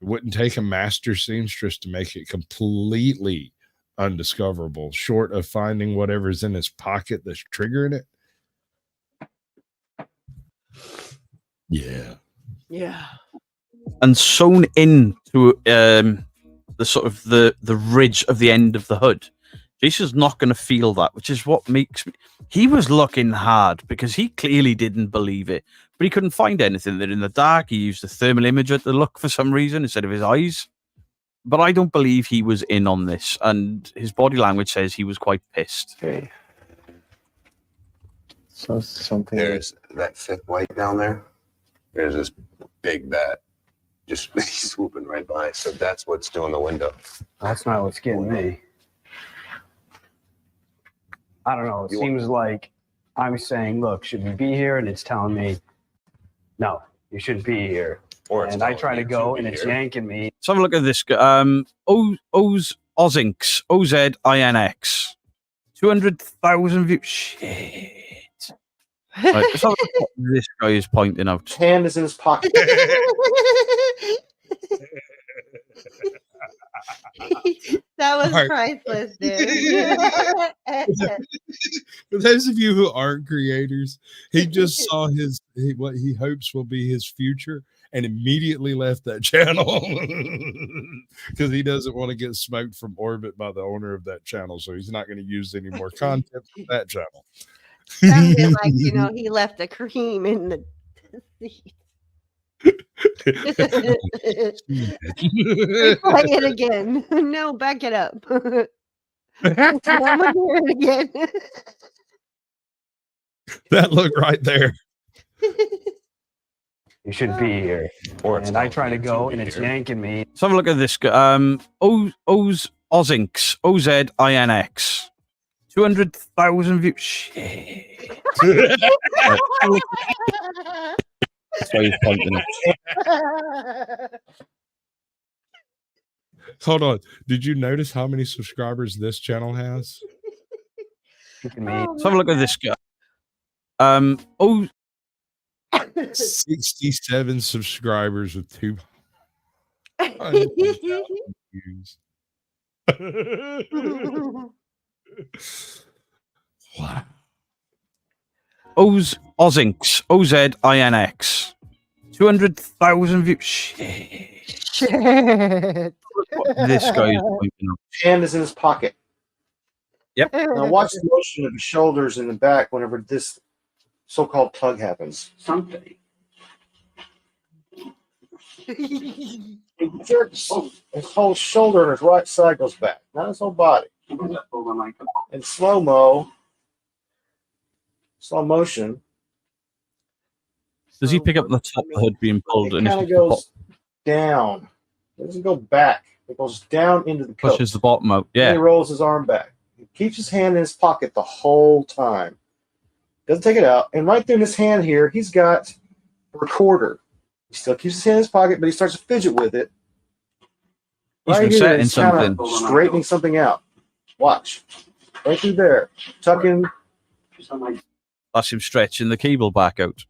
Speaker 1: It wouldn't take a master seamstress to make it completely undiscoverable, short of finding whatever's in his pocket that's triggering it. Yeah.
Speaker 21: Yeah.
Speaker 16: and sewn into the sort of the ridge of the end of the hood. Jason's not going to feel that, which is what makes me... He was looking hard because he clearly didn't believe it, but he couldn't find anything there in the dark. He used a thermal imager to look for some reason instead of his eyes. But I don't believe he was in on this, and his body language says he was quite pissed.
Speaker 13: Okay.
Speaker 19: So something.
Speaker 13: There's that fifth white down there. There's this big bat just swooping right by. So that's what's doing the window.
Speaker 17: That's not what's getting me. I don't know. It seems like I'm saying, look, should we be here? And it's telling me, no, you shouldn't be here. And I try to go and it's yanking me.
Speaker 16: Let's have a look at this guy. Ozinx, OZINX. 200,000 views. Shit. Right, let's have a look at what this guy is pointing out.
Speaker 20: His hand is in his pocket.
Speaker 21: That was
Speaker 1: Mark.
Speaker 21: priceless, dude.
Speaker 1: For those of you who aren't creators, he just saw what he hopes will be his future and immediately left that channel because he doesn't want to get smoked from orbit by the owner of that channel. So he's not going to use any more content from that channel.
Speaker 21: Sounded like, he left a cream in the seat. Play it again. No, back it up. I'm gonna do it again.
Speaker 1: That look right there.
Speaker 17: You should be here. And I try to go and it's yanking me.
Speaker 16: Let's have a look at this guy. Ozinx, OZINX. 200,000 views. Shit. That's why he's pointing it.
Speaker 1: Hold on. Did you notice how many subscribers this channel has?
Speaker 16: Let's have a look at this guy.
Speaker 1: 67 subscribers with 2 views. Wow.
Speaker 16: Ozinx, OZINX. 200,000 views. Shit. This guy is pointing up.
Speaker 20: His hand is in his pocket.
Speaker 16: Yep.
Speaker 20: Now watch the motion of his shoulders in the back whenever this so-called tug happens. Something. He jerks his whole shoulder and his right side goes back, not his whole body. In slow motion.
Speaker 16: Does he pick up the top of the hood being pulled
Speaker 20: It
Speaker 16: and
Speaker 20: kind of goes down. It doesn't go back. It goes down into the coat.
Speaker 16: pushes the bottom out?
Speaker 20: Then
Speaker 16: Yeah.
Speaker 20: he rolls his arm back. He keeps his hand in his pocket the whole time. Doesn't take it out. And right there in his hand here, he's got a recorder. He still keeps his hand in his pocket, but he starts to fidget with it.
Speaker 16: He's
Speaker 20: Right here,
Speaker 16: resetting
Speaker 20: he's kind
Speaker 16: something.
Speaker 20: of straightening something out. Watch. Right through there. Tucking.
Speaker 16: That's him stretching the cable back out.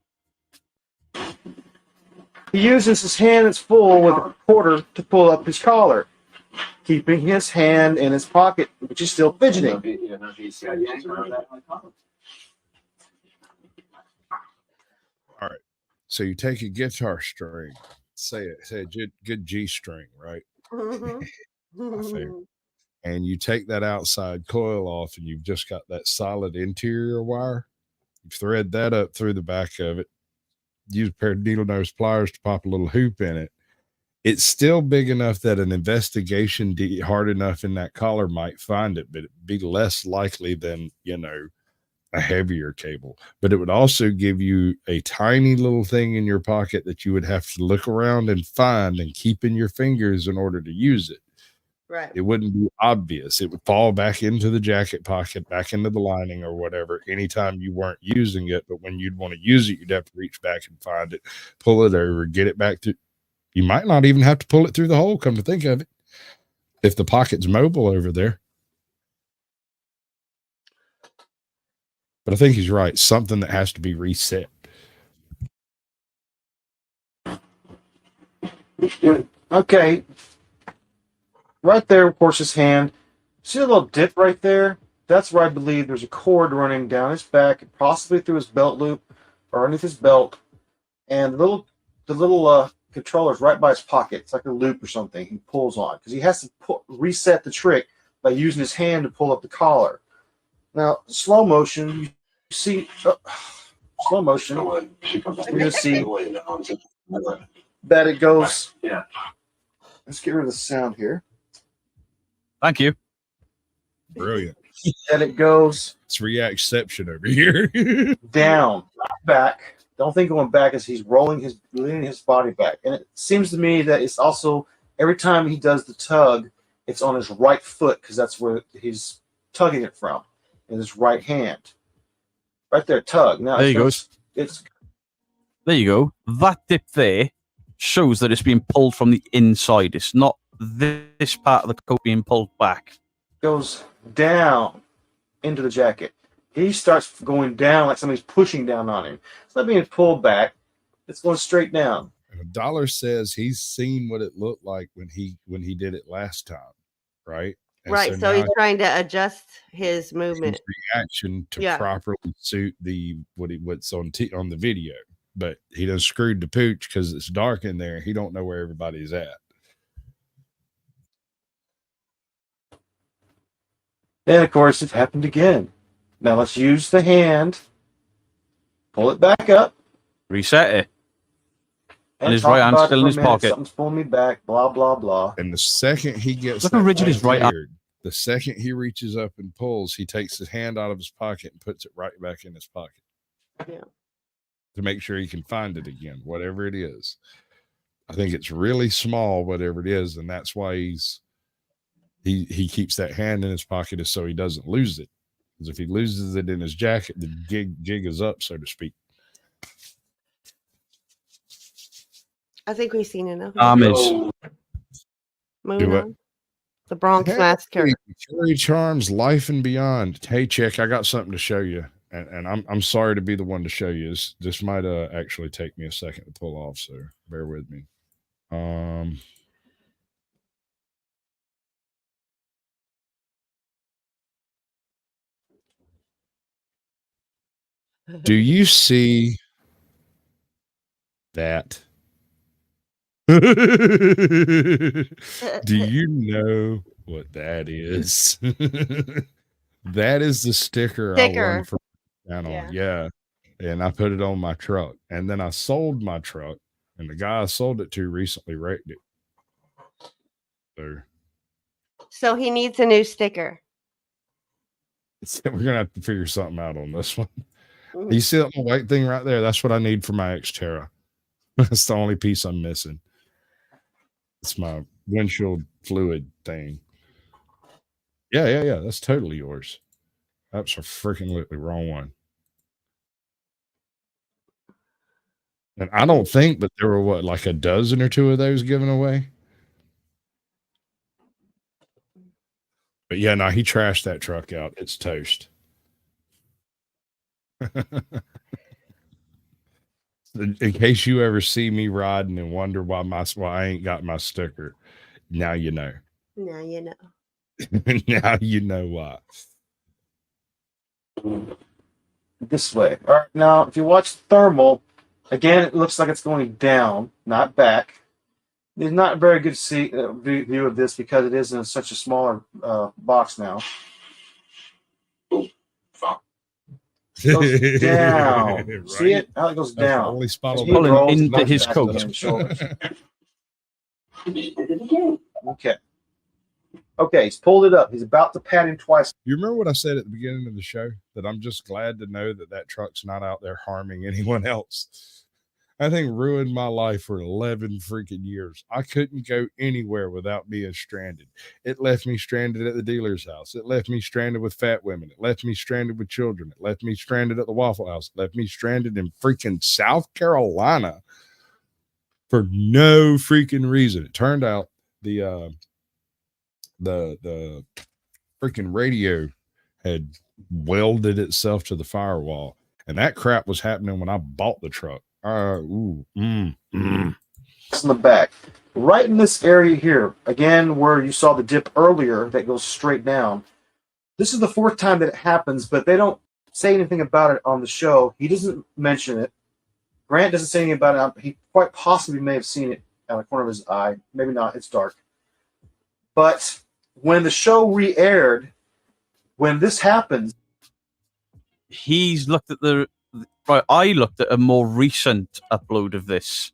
Speaker 20: He uses his hand that's full with a quarter to pull up his collar, keeping his hand in his pocket, which is still fidgeting.
Speaker 1: All right. So you take a guitar string, say a good G string, right? My favorite. And you take that outside coil off, and you've just got that solid interior wire. You thread that up through the back of it. Use a pair of needle nose pliers to pop a little hoop in it. It's still big enough that an investigation hard enough in that collar might find it, but it'd be less likely than, a heavier cable. But it would also give you a tiny little thing in your pocket that you would have to look around and find and keep in your fingers in order to use it.
Speaker 21: Right.
Speaker 1: It wouldn't be obvious. It would fall back into the jacket pocket, back into the lining or whatever, anytime you weren't using it. But when you'd want to use it, you'd have to reach back and find it, pull it over, get it back to. You might not even have to pull it through the hole, come to think of it, if the pocket's mobile over there. But I think he's right. Something that has to be reset.
Speaker 20: Okay. Right there, of course, his hand. See a little dip right there? That's where I believe there's a cord running down his back, possibly through his belt loop or underneath his belt. And the little controller's right by his pocket. It's like a loop or something he pulls on, because he has to reset the trick by using his hand to pull up the collar. Now, slow motion, you see, slow motion, you're going to see that it goes. Yeah. Let's get rid of the sound here.
Speaker 16: Thank you.
Speaker 1: Brilliant.
Speaker 20: That it goes.
Speaker 1: It's reacception over here.
Speaker 20: Down, back. Don't think going back as he's leaning his body back. And it seems to me that it's also, every time he does the tug, it's on his right foot, because that's where he's tugging it from, in his right hand. Right there, tug. Now
Speaker 16: there you go. There you go. That dip there shows that it's being pulled from the inside. It's not this part of the coat being pulled back.
Speaker 20: Goes down into the jacket. He starts going down like somebody's pushing down on him. It's not being pulled back. It's going straight down.
Speaker 1: Dollar says he's seen what it looked like when he did it last time, right? And
Speaker 21: right. So he's trying to adjust his movement,
Speaker 1: his reaction to properly suit what's on the video. But he done screwed the pooch because it's dark in there. He don't know where everybody's at.
Speaker 20: And of course, it happened again. Now let's use the hand. Pull it back up.
Speaker 16: Reset it. And his right hand's still in his pocket.
Speaker 20: Something's pulling me back. Blah blah blah.
Speaker 1: And the second he gets
Speaker 16: look how rigid his right hand.
Speaker 1: The second he reaches up and pulls, he takes his hand out of his pocket and puts it right back in his pocket.
Speaker 21: Yeah.
Speaker 1: To make sure he can find it again, whatever it is. I think it's really small, whatever it is, and that's why he keeps that hand in his pocket, is so he doesn't lose it. Because if he loses it in his jacket, the jig is up, so to speak.
Speaker 21: I think we've seen enough. The Bronx Massacre.
Speaker 1: Cherry Charms, Life and Beyond. Hey, Chick, I got something to show you. And I'm sorry to be the one to show you. This might actually take me a second to pull off, so bear with me. Do you see that? Do you know what that is? That is the sticker I won for channel. Yeah. And I put it on my truck. And then I sold my truck. And the guy I sold it to recently wrecked it.
Speaker 21: So he needs a new sticker.
Speaker 1: We're going to have to figure something out on this one. You see that little white thing right there? That's what I need for my Xterra. That's the only piece I'm missing. It's my windshield fluid thing. Yeah. That's totally yours. That's a freaking wrong one. And I don't think, but there were like a dozen or two of those given away. But yeah, no, he trashed that truck out. It's toast. in case you ever see me riding and wonder why I ain't got my sticker, now you know.
Speaker 21: Now you know.
Speaker 1: Now you know why.
Speaker 20: This way. All right. Now, if you watch thermal, again, it looks like it's going down, not back. There's not a very good view of this because it is in such a smaller box now. It goes down.
Speaker 1: Right?
Speaker 20: See it? How it goes
Speaker 1: That's
Speaker 20: down.
Speaker 1: the only spot
Speaker 20: He
Speaker 1: on the
Speaker 20: rolls
Speaker 16: into
Speaker 20: and
Speaker 16: his
Speaker 20: back
Speaker 16: coat.
Speaker 20: again and shoulders. Okay. Okay, he's pulled it up. He's about to pat him twice.
Speaker 1: You remember what I said at the beginning of the show? That I'm just glad to know that truck's not out there harming anyone else. That thing ruined my life for 11 freaking years. I couldn't go anywhere without being stranded. It left me stranded at the dealer's house. It left me stranded with fat women. It left me stranded with children. It left me stranded at the Waffle House. It left me stranded in freaking South Carolina for no freaking reason. It turned out the freaking radio had welded itself to the firewall, and that crap was happening when I bought the truck.
Speaker 20: In the back, right in this area here, again where you saw the dip earlier that goes straight down. This is the fourth time that it happens, but they don't say anything about it on the show. He doesn't mention it. Grant doesn't say anything about it. He quite possibly may have seen it out of the corner of his eye. Maybe not. It's dark. But when the show re-aired, when this happens,
Speaker 16: he's looked at the right. I looked at a more recent upload of this,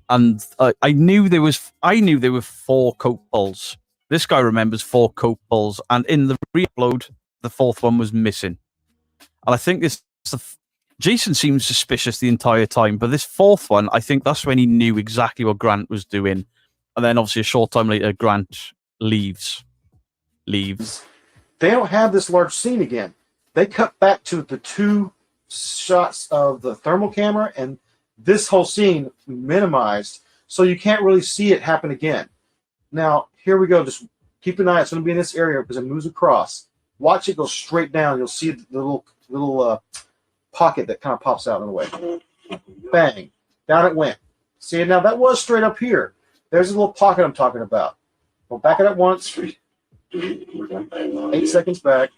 Speaker 16: and I knew there were 4 coat pulls. This guy remembers 4 coat pulls, and in the re-upload, the 4th one was missing. And I think Jason seems suspicious the entire time, but this 4th one, I think that's when he knew exactly what Grant was doing. And then obviously a short time later, Grant leaves. They
Speaker 20: don't have this large scene again. They cut back to the 2 shots of the thermal camera and this whole scene minimized, so you can't really see it happen again. Now, here we go. Just keep an eye. It's going to be in this area because it moves across. Watch it go straight down. You'll see the little pocket that kind of pops out in the way. Bang. Down it went. See, now that was straight up here. There's a little pocket I'm talking about. We'll back it up once. 8 seconds back.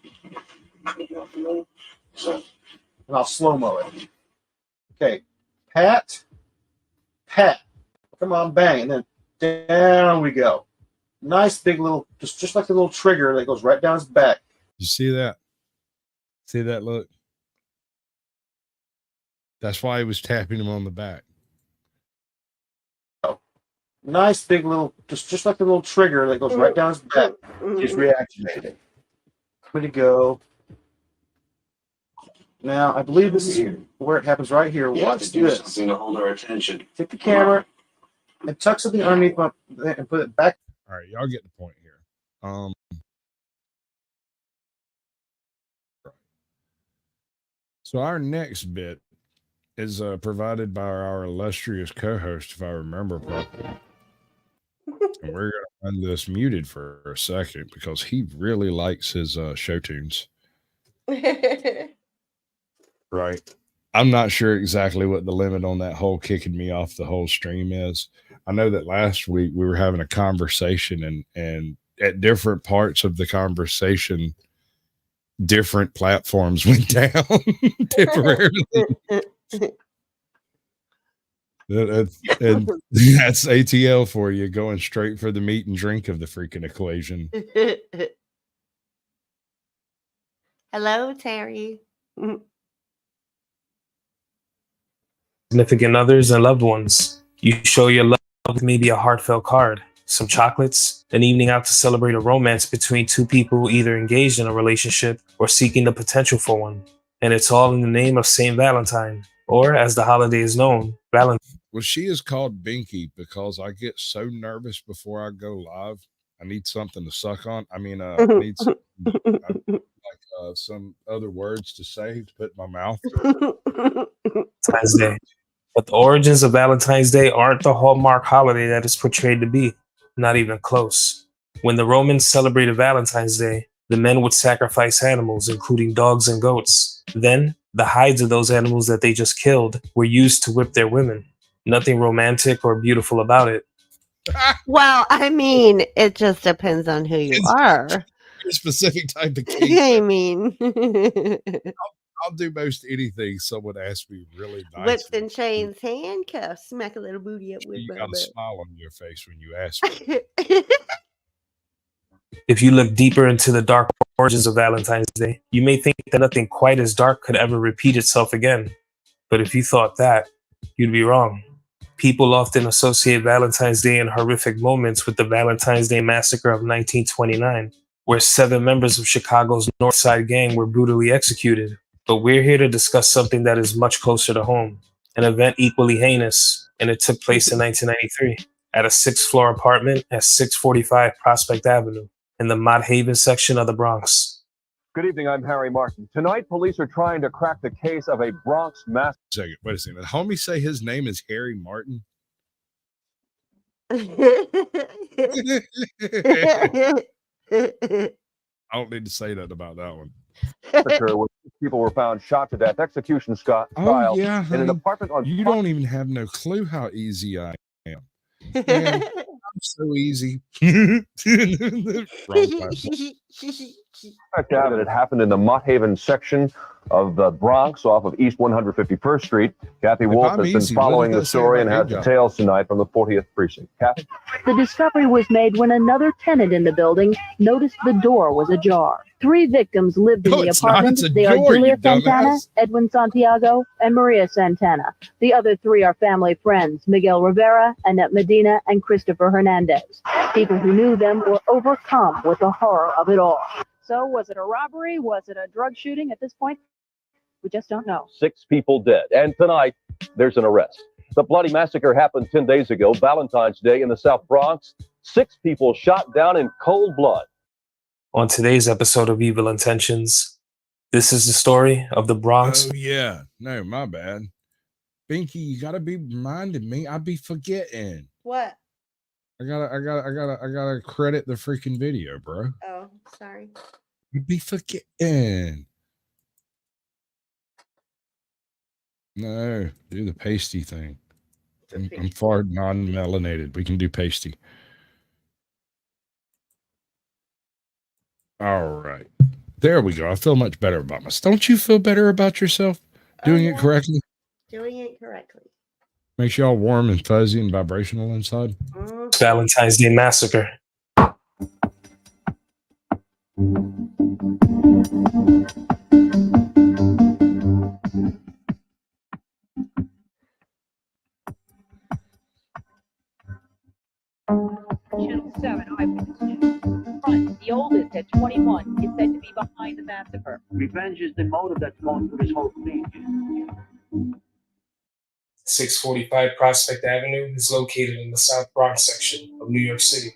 Speaker 20: And I'll slow-mo it. Okay. Pat. Come on, bang. And then down we go. Nice big little, just like the little trigger that goes right down his back.
Speaker 1: You see that? See that look? That's why he was tapping him on the back.
Speaker 20: Nice big little, just like the little trigger that goes right down his back. He's reactivated it. Way to go. Now, I believe this is where it happens right here. Watch this.
Speaker 13: Something to hold our attention.
Speaker 20: Take the camera and tuck something underneath and put it back.
Speaker 1: All right, y'all get the point here. So our next bit is provided by our illustrious co-host, if I remember properly. And we're going to run this muted for a second because he really likes his show tunes. Right. I'm not sure exactly what the limit on that whole kicking me off the whole stream is. I know that last week we were having a conversation and at different parts of the conversation, different platforms went down temporarily. And that's ATL for you, going straight for the meat and drink of the freaking equation.
Speaker 21: Hello, Terry.
Speaker 7: Significant others and loved ones. You show your love with maybe a heartfelt card, some chocolates, an evening out to celebrate a romance between 2 people either engaged in a relationship or seeking the potential for one. And it's all in the name of St. Valentine, or as the holiday is known, Valentine.
Speaker 1: Well, she is called Binky because I get so nervous before I go live. I need something to suck on. I mean, I need some, some other words to say to put in my mouth.
Speaker 7: Valentine's Day. But the origins of Valentine's Day aren't the hallmark holiday that it's portrayed to be. Not even close. When the Romans celebrated Valentine's Day, The men would sacrifice animals, including dogs and goats. Then, the hides of those animals that they just killed were used to whip their women. Nothing romantic or beautiful about it.
Speaker 21: Well, I mean, it just depends on who you are.
Speaker 1: A specific type of kink.
Speaker 21: I mean,
Speaker 1: I'll do most anything someone asks me really nice.
Speaker 21: whips and chains, handcuffs, smack a little booty up with
Speaker 1: You
Speaker 21: my
Speaker 1: got a
Speaker 21: butt.
Speaker 1: smile on your face when you ask me.
Speaker 7: If you look deeper into the dark origins of Valentine's Day, you may think that nothing quite as dark could ever repeat itself again. But if you thought that, you'd be wrong. People often associate Valentine's Day in horrific moments with the Valentine's Day Massacre of 1929, where 7 members of Chicago's North Side gang were brutally executed. But we're here to discuss something that is much closer to home, an event equally heinous, and it took place in 1993 at a 6th-floor apartment at 645 Prospect Avenue in the Mott Haven section of the Bronx.
Speaker 12: Good evening, I'm Harry Martin. Tonight, police are trying to crack the case of a Bronx massacre.
Speaker 1: Wait a second. Did homie say his name is Harry Martin? I don't need to say that about that one.
Speaker 12: Where people were found shot to death, execution style,
Speaker 1: yeah,
Speaker 12: in an apartment on.
Speaker 1: You don't even have no clue how easy I am. Man, I'm so easy.
Speaker 12: That it happened in the Mott Haven section of the Bronx off of East 151st Street. Kathy Wolf has been following the story and has details tonight from the 40th precinct. Kathy?
Speaker 22: The discovery was made when another tenant in the building noticed the door was ajar. 3 victims lived in the apartment. They are Julia Santana, Edwin Santiago, and Maria Santana. The other 3 are family friends, Miguel Rivera, Annette Medina, and Christopher Hernandez. People who knew them were overcome with the horror of it all. So was it a robbery? Was it a drug shooting? At this point, we just don't know.
Speaker 12: 6 people dead. And tonight, there's an arrest. The bloody massacre happened 10 days ago, Valentine's Day in the South Bronx. 6 people shot down in cold blood.
Speaker 7: On today's episode of Evil Intentions, this is the story of the Bronx.
Speaker 1: Oh, yeah. No, my bad. Binky, you gotta be reminding me. I be forgetting.
Speaker 21: What?
Speaker 1: I gotta credit the freaking video, bro.
Speaker 21: Oh, sorry.
Speaker 1: You be forgetting. No, do the pasty thing. I'm far non-melanated. We can do pasty. All right. There we go. I feel much better about myself. Don't you feel better about yourself doing it correctly?
Speaker 21: Doing it correctly.
Speaker 1: Makes you all warm and fuzzy and vibrational inside.
Speaker 7: Valentine's Day Massacre.
Speaker 23: Channel 7 Eyewitness News. Front, the oldest at 21, is said to be behind the massacre.
Speaker 24: Revenge is the motive that's going through this whole thing.
Speaker 7: 645 Prospect Avenue is located in the South Bronx section of New York City.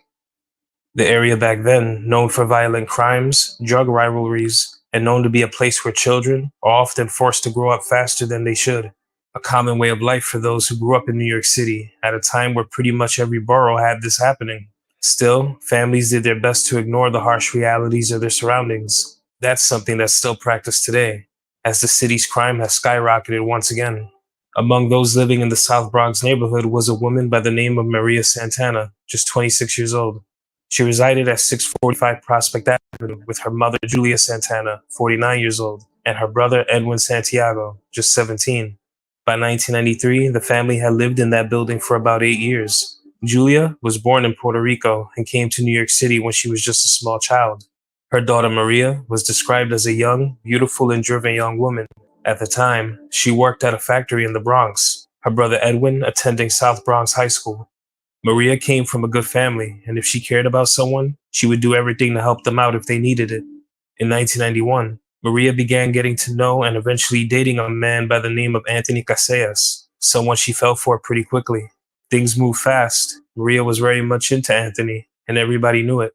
Speaker 7: The area back then, known for violent crimes, drug rivalries, and known to be a place where children are often forced to grow up faster than they should. A common way of life for those who grew up in New York City at a time where pretty much every borough had this happening. Still, families did their best to ignore the harsh realities of their surroundings. That's something that's still practiced today, as the city's crime has skyrocketed once again. Among those living in the South Bronx neighborhood was a woman by the name of Maria Santana, just 26 years old. She resided at 645 Prospect Avenue with her mother, Julia Santana, 49 years old, and her brother, Edwin Santiago, just 17. By 1993, the family had lived in that building for about 8 years. Julia was born in Puerto Rico and came to New York City when she was just a small child. Her daughter, Maria, was described as a young, beautiful, and driven young woman. At the time, she worked at a factory in the Bronx, her brother Edwin attending South Bronx High School. Maria came from a good family, and if she cared about someone, she would do everything to help them out if they needed it. In 1991, Maria began getting to know and eventually dating a man by the name of Anthony Casillas, someone she fell for pretty quickly. Things moved fast. Maria was very much into Anthony, and everybody knew it.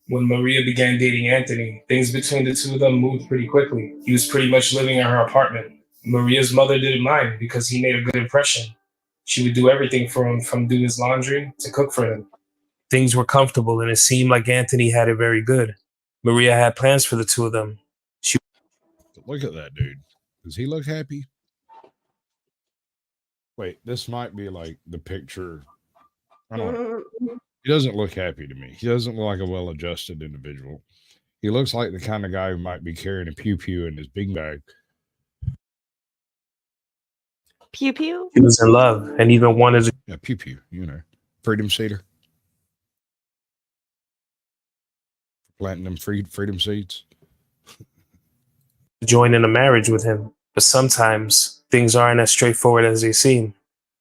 Speaker 7: When Maria began dating Anthony, things between the two of them moved pretty quickly. He was pretty much living in her apartment. Maria's mother didn't mind because he made a good impression. She would do everything for him, from do his laundry to cook for him. Things were comfortable, and it seemed like Anthony had it very good. Maria had plans for the two of them.
Speaker 1: Look at that dude. Does he look happy? Wait, this might be like the picture. I don't know. He doesn't look happy to me. He doesn't look like a well-adjusted individual. He looks like the kind of guy who might be carrying a pew-pew in his big bag.
Speaker 21: Pew pew?
Speaker 7: He was in love and even wanted to.
Speaker 1: Yeah, pew-pew, you know. Freedom seeder. Planting them freedom seeds.
Speaker 7: Join in a marriage with him, but sometimes things aren't as straightforward as they seem.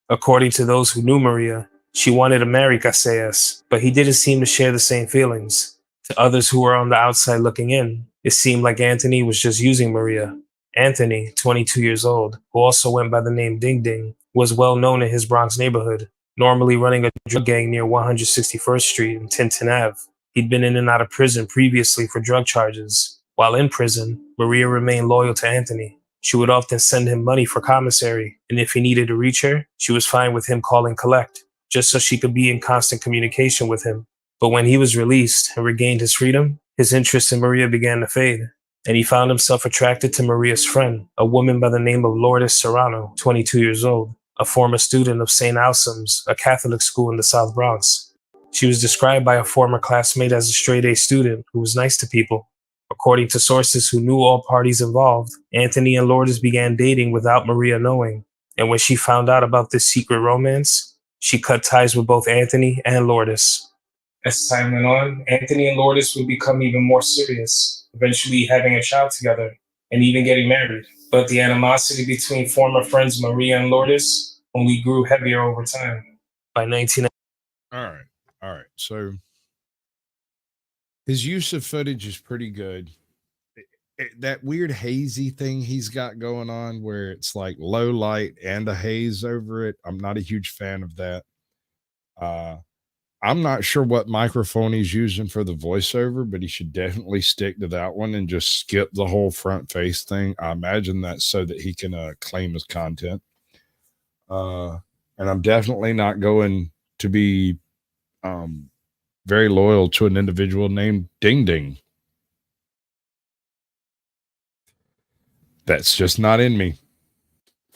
Speaker 7: According to those who knew Maria, she wanted to marry CwS, but he didn't seem to share the same feelings. To others who were on the outside looking in, it seemed like Anthony was just using Maria. Anthony, 22 years old, who also went by the name Ding Ding, was well known in his Bronx neighborhood, normally running a drug gang near 161st Street and Tinton Ave. He'd been in and out of prison previously for drug charges. While in prison, Maria remained loyal to Anthony. She would often send him money for commissary, and if he needed to reach her, she was fine with him calling collect, just so she could be in constant communication with him. But when he was released and regained his freedom, his interest in Maria began to fade, and he found himself attracted to Maria's friend, a woman by the name of Lourdes Serrano, 22 years old, a former student of St. Alsom's, a Catholic school in the South Bronx. She was described by a former classmate as a straight-A student who was nice to people. According to sources who knew all parties involved, Anthony and Lourdes began dating without Maria knowing, and when she found out about this secret romance, she cut ties with both Anthony and Lourdes. As time went on, Anthony and Lourdes would become even more serious, eventually having a child together and even getting married. But the animosity between former friends Maria and Lourdes only grew heavier over time. By 19...
Speaker 1: All right. So his use of footage is pretty good. That weird hazy thing he's got going on where it's like low light and a haze over it, I'm not a huge fan of that. I'm not sure what microphone he's using for the voiceover, but he should definitely stick to that one and just skip the whole front face thing. I imagine that's so that he can claim his content. And I'm definitely not going to be very loyal to an individual named Ding Ding. That's just not in me.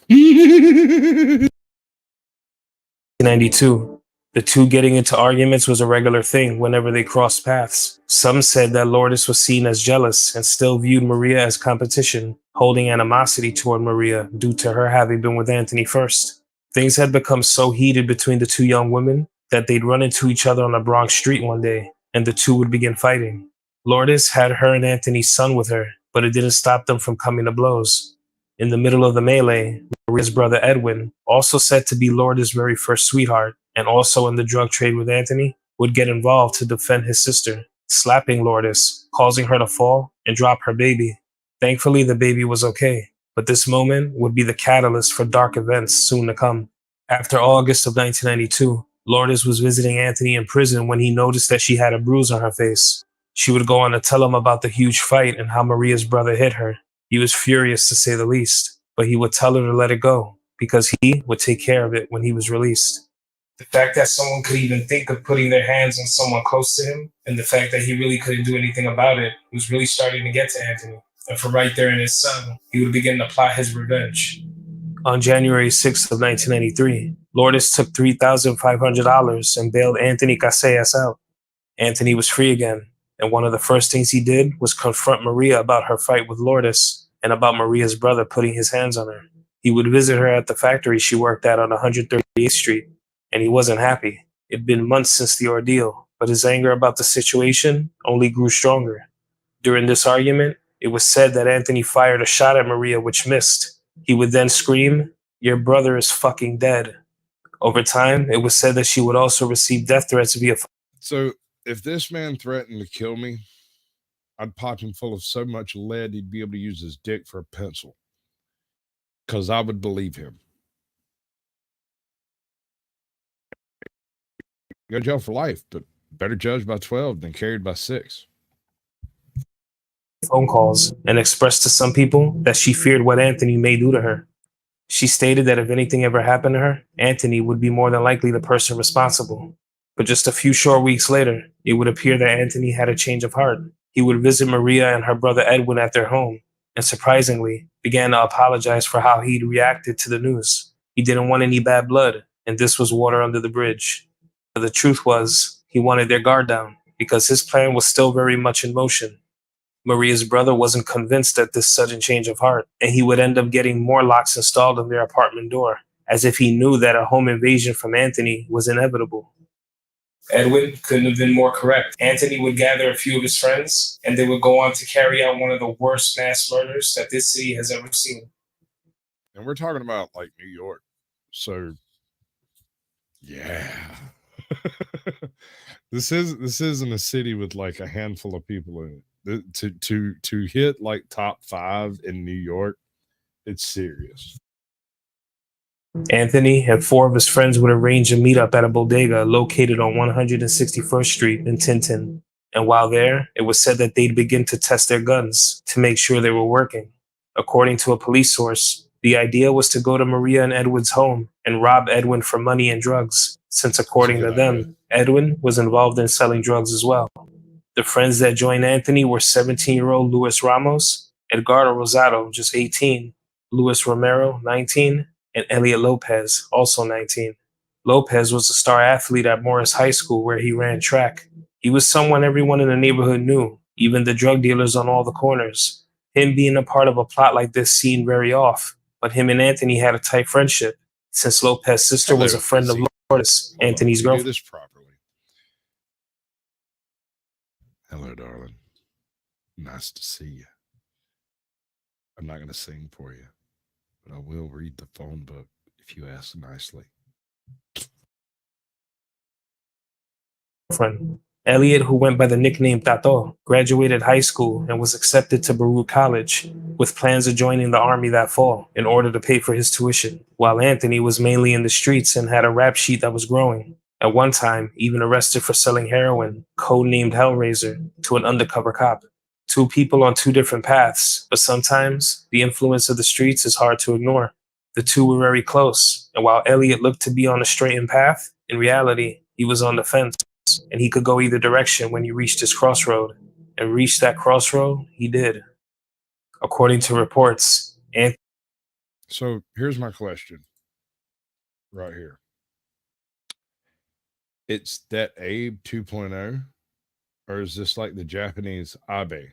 Speaker 7: 1992. The two getting into arguments was a regular thing whenever they crossed paths. Some said that Lourdes was seen as jealous and still viewed Maria as competition, holding animosity toward Maria due to her having been with Anthony first. Things had become so heated between the two young women that they'd run into each other on a Bronx street one day, and the two would begin fighting. Lourdes had her and Anthony's son with her, but it didn't stop them from coming to blows. In the middle of the melee, Maria's brother Edwin, also said to be Lourdes' very first sweetheart, and also in the drug trade with Anthony, would get involved to defend his sister, slapping Lourdes, causing her to fall and drop her baby. Thankfully, the baby was okay, but this moment would be the catalyst for dark events soon to come. After August of 1992, Lourdes was visiting Anthony in prison when he noticed that she had a bruise on her face. She would go on to tell him about the huge fight and how Maria's brother hit her. He was furious to say the least, but he would tell her to let it go because he would take care of it when he was released. The fact that someone could even think of putting their hands on someone close to him, and the fact that he really couldn't do anything about it, was really starting to get to Anthony. And from right there in his cell, he would begin to plot his revenge. On January 6th of 1993, Lourdes took $3,500 and bailed Anthony CwS out. Anthony was free again, and one of the first things he did was confront Maria about her fight with Lourdes and about Maria's brother putting his hands on her. He would visit her at the factory she worked at on 138th Street, and he wasn't happy. It'd been months since the ordeal, but his anger about the situation only grew stronger. During this argument, it was said that Anthony fired a shot at Maria which missed. He would then scream, "Your brother is fucking dead." Over time, it was said that she would also receive death threats via...
Speaker 1: So if this man threatened to kill me, I'd pop him full of so much lead he'd be able to use his dick for a pencil. Because I would believe him. Go to jail for life, but better judged by 12 than carried by 6.
Speaker 7: phone calls and expressed to some people that she feared what Anthony may do to her. She stated that if anything ever happened to her, Anthony would be more than likely the person responsible. But just a few short weeks later, it would appear that Anthony had a change of heart. He would visit Maria and her brother Edwin at their home, and surprisingly, began to apologize for how he'd reacted to the news. He didn't want any bad blood, and this was water under the bridge. But the truth was, he wanted their guard down, because his plan was still very much in motion. Maria's brother wasn't convinced at this sudden change of heart, and he would end up getting more locks installed on their apartment door, as if he knew that a home invasion from Anthony was inevitable. Edwin couldn't have been more correct. Anthony would gather a few of his friends, and they would go on to carry out one of the worst mass murders that this city has ever seen.
Speaker 1: And we're talking about like New York. So yeah. This isn't a city with like a handful of people in it. To hit like top 5 in New York, it's serious.
Speaker 7: Anthony and 4 of his friends would arrange a meetup at a bodega located on 161st Street in Tinton. And while there, it was said that they'd begin to test their guns to make sure they were working. According to a police source, the idea was to go to Maria and Edwin's home and rob Edwin for money and drugs, since according to them, Edwin was involved in selling drugs as well. The friends that joined Anthony were 17-year-old Luis Ramos, Edgardo Rosado, just 18, Luis Romero, 19, and Elliot Lopez, also 19. Lopez was a star athlete at Morris High School where he ran track. He was someone everyone in the neighborhood knew, even the drug dealers on all the corners. Him being a part of a plot like this seemed very off, but him and Anthony had a tight friendship, since Lopez's sister was a friend of Lourdes, Anthony's girlfriend.
Speaker 1: Do this properly. Hello, darling. Nice to see you. I'm not going to sing for you, but I will read the phone book if you ask nicely.
Speaker 7: Elliot, who went by the nickname Tato, graduated high school and was accepted to Baruch College, with plans of joining the army that fall in order to pay for his tuition, while Anthony was mainly in the streets and had a rap sheet that was growing. At one time, even arrested for selling heroin, codenamed Hellraiser, to an undercover cop. 2 people on 2 different paths, but sometimes the influence of the streets is hard to ignore. The 2 were very close, and while Elliot looked to be on a straightened path, in reality, he was on the fence, and he could go either direction when he reached his crossroad. And reach that crossroad, he did. According to reports,
Speaker 1: So here's my question. Right here. It's that Abe 2.0, or is this like the Japanese Abe?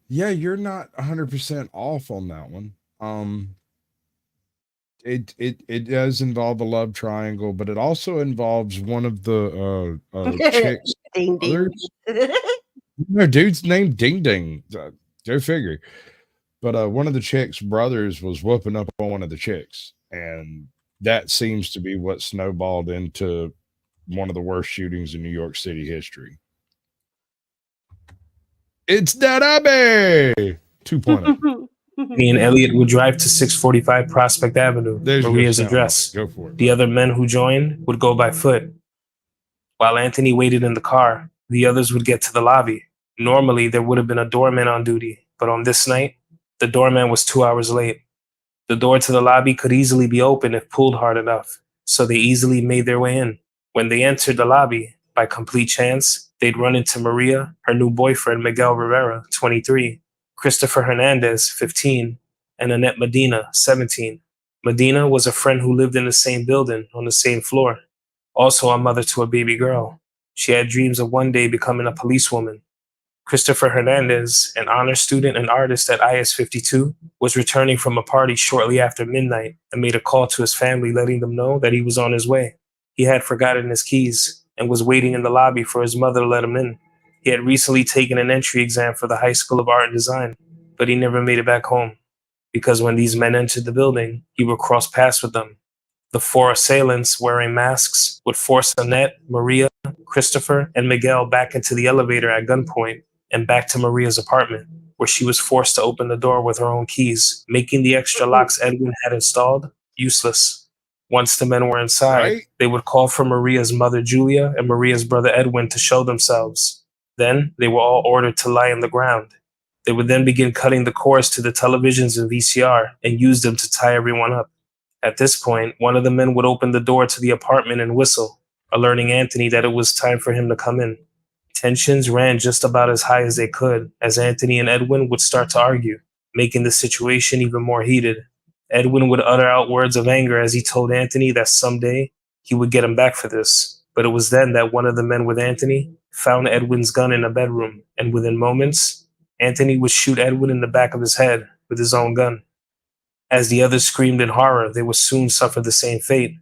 Speaker 1: Yeah, you're not 100% off on that one. It does involve a love triangle, but it also involves one of the chicks.
Speaker 21: Ding ding.
Speaker 1: No, dude's named Ding Ding. Go figure. But one of the chicks' brothers was whooping up on one of the chicks, and that seems to be what snowballed into one of the worst shootings in New York City history. It's that Abe 2.0.
Speaker 7: Me and Elliot would drive to 645 Prospect Avenue, Maria's address.
Speaker 1: Go for it.
Speaker 7: The other men who joined would go by foot. While Anthony waited in the car, the others would get to the lobby. Normally, there would have been a doorman on duty, but on this night, the doorman was 2 hours late. The door to the lobby could easily be opened if pulled hard enough, so they easily made their way in. When they entered the lobby, by complete chance, they'd run into Maria, her new boyfriend Miguel Rivera, 23, Christopher Hernandez, 15, and Annette Medina, 17. Medina was a friend who lived in the same building on the same floor, also a mother to a baby girl. She had dreams of one day becoming a policewoman. Christopher Hernandez, an honor student and artist at IS 52, was returning from a party shortly after midnight and made a call to his family letting them know that he was on his way. He had forgotten his keys and was waiting in the lobby for his mother to let him in. He had recently taken an entry exam for the High School of Art and Design, but he never made it back home, because when these men entered the building, he would cross paths with them. The 4 assailants, wearing masks, would force Annette, Maria, Christopher, and Miguel back into the elevator at gunpoint and back to Maria's apartment, where she was forced to open the door with her own keys, making the extra locks Edwin had installed useless. Once the men were inside, they would call for Maria's mother, Julia, and Maria's brother, Edwin, to show themselves. Then they were all ordered to lie on the ground. They would then begin cutting the cords to the televisions and VCR and use them to tie everyone up. At this point, one of the men would open the door to the apartment and whistle, alerting Anthony that it was time for him to come in. Tensions ran just about as high as they could, as Anthony and Edwin would start to argue, making the situation even more heated. Edwin would utter out words of anger as he told Anthony that someday he would get him back for this. But it was then that one of the men with Anthony found Edwin's gun in a bedroom, and within moments, Anthony would shoot Edwin in the back of his head with his own gun. As the others screamed in horror, they would soon suffer the same fate.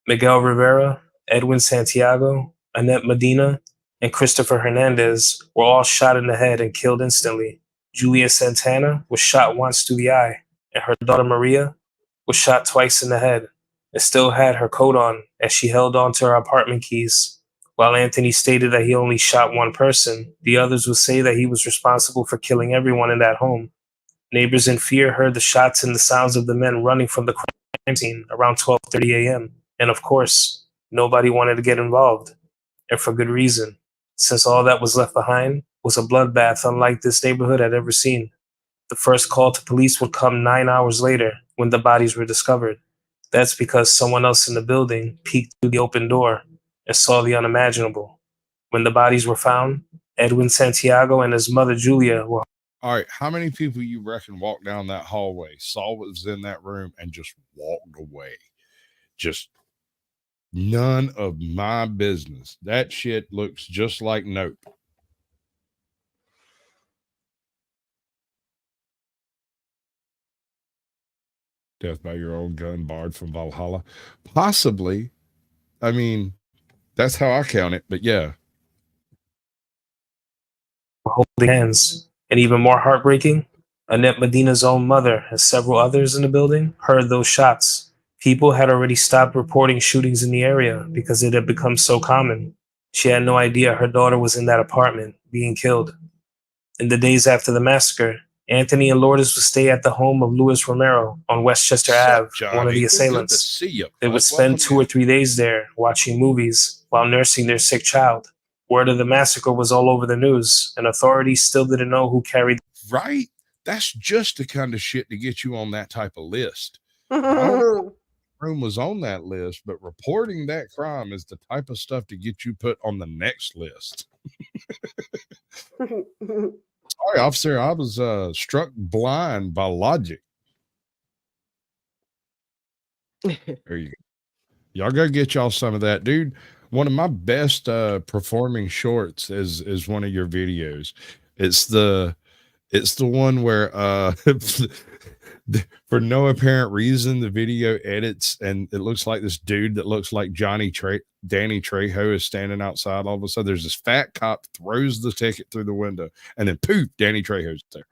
Speaker 7: Miguel Rivera, Edwin Santiago, Annette Medina, and Christopher Hernandez were all shot in the head and killed instantly. Julia Santana was shot once through the eye, and her daughter Maria was shot twice in the head and still had her coat on as she held on to her apartment keys. While Anthony stated that he only shot one person, the others would say that he was responsible for killing everyone in that home. Neighbors in fear heard the shots and the sounds of the men running from the crime scene around 12:30 a.m. And of course, nobody wanted to get involved. And for good reason, since all that was left behind was a bloodbath unlike this neighborhood had ever seen. The first call to police would come 9 hours later when the bodies were discovered. That's because someone else in the building peeked through the open door and saw the unimaginable. When the bodies were found, Edwin Santiago and his mother Julia were.
Speaker 1: All right, how many people you reckon walked down that hallway, saw what was in that room, and just walked away? Just none of my business. That shit looks just like Nope. Death by your own gun, barred from Valhalla. Possibly. I mean, that's how I count it, but yeah.
Speaker 7: Holding hands. And even more heartbreaking, Annette Medina's own mother and several others in the building heard those shots. People had already stopped reporting shootings in the area because it had become so common. She had no idea her daughter was in that apartment being killed. In the days after the massacre, Anthony and Lourdes would stay at the home of Luis Romero on Westchester Ave, one of the assailants. They would spend 2 or 3 days there watching movies while nursing their sick child. Word of the massacre was all over the news, and authorities still didn't know who carried.
Speaker 1: Right? That's just the kind of shit to get you on that type of list. I don't know if room was on that list, but reporting that crime is the type of stuff to get you put on the next list. Sorry, officer, I was struck blind by logic. There you go. Y'all go get y'all some of that, dude. One of my best performing shorts is one of your videos. It's the one where for no apparent reason the video edits and it looks like this dude that looks like Danny Trejo is standing outside. All of a sudden there's this fat cop throws the ticket through the window and then poof, Danny Trejo's there.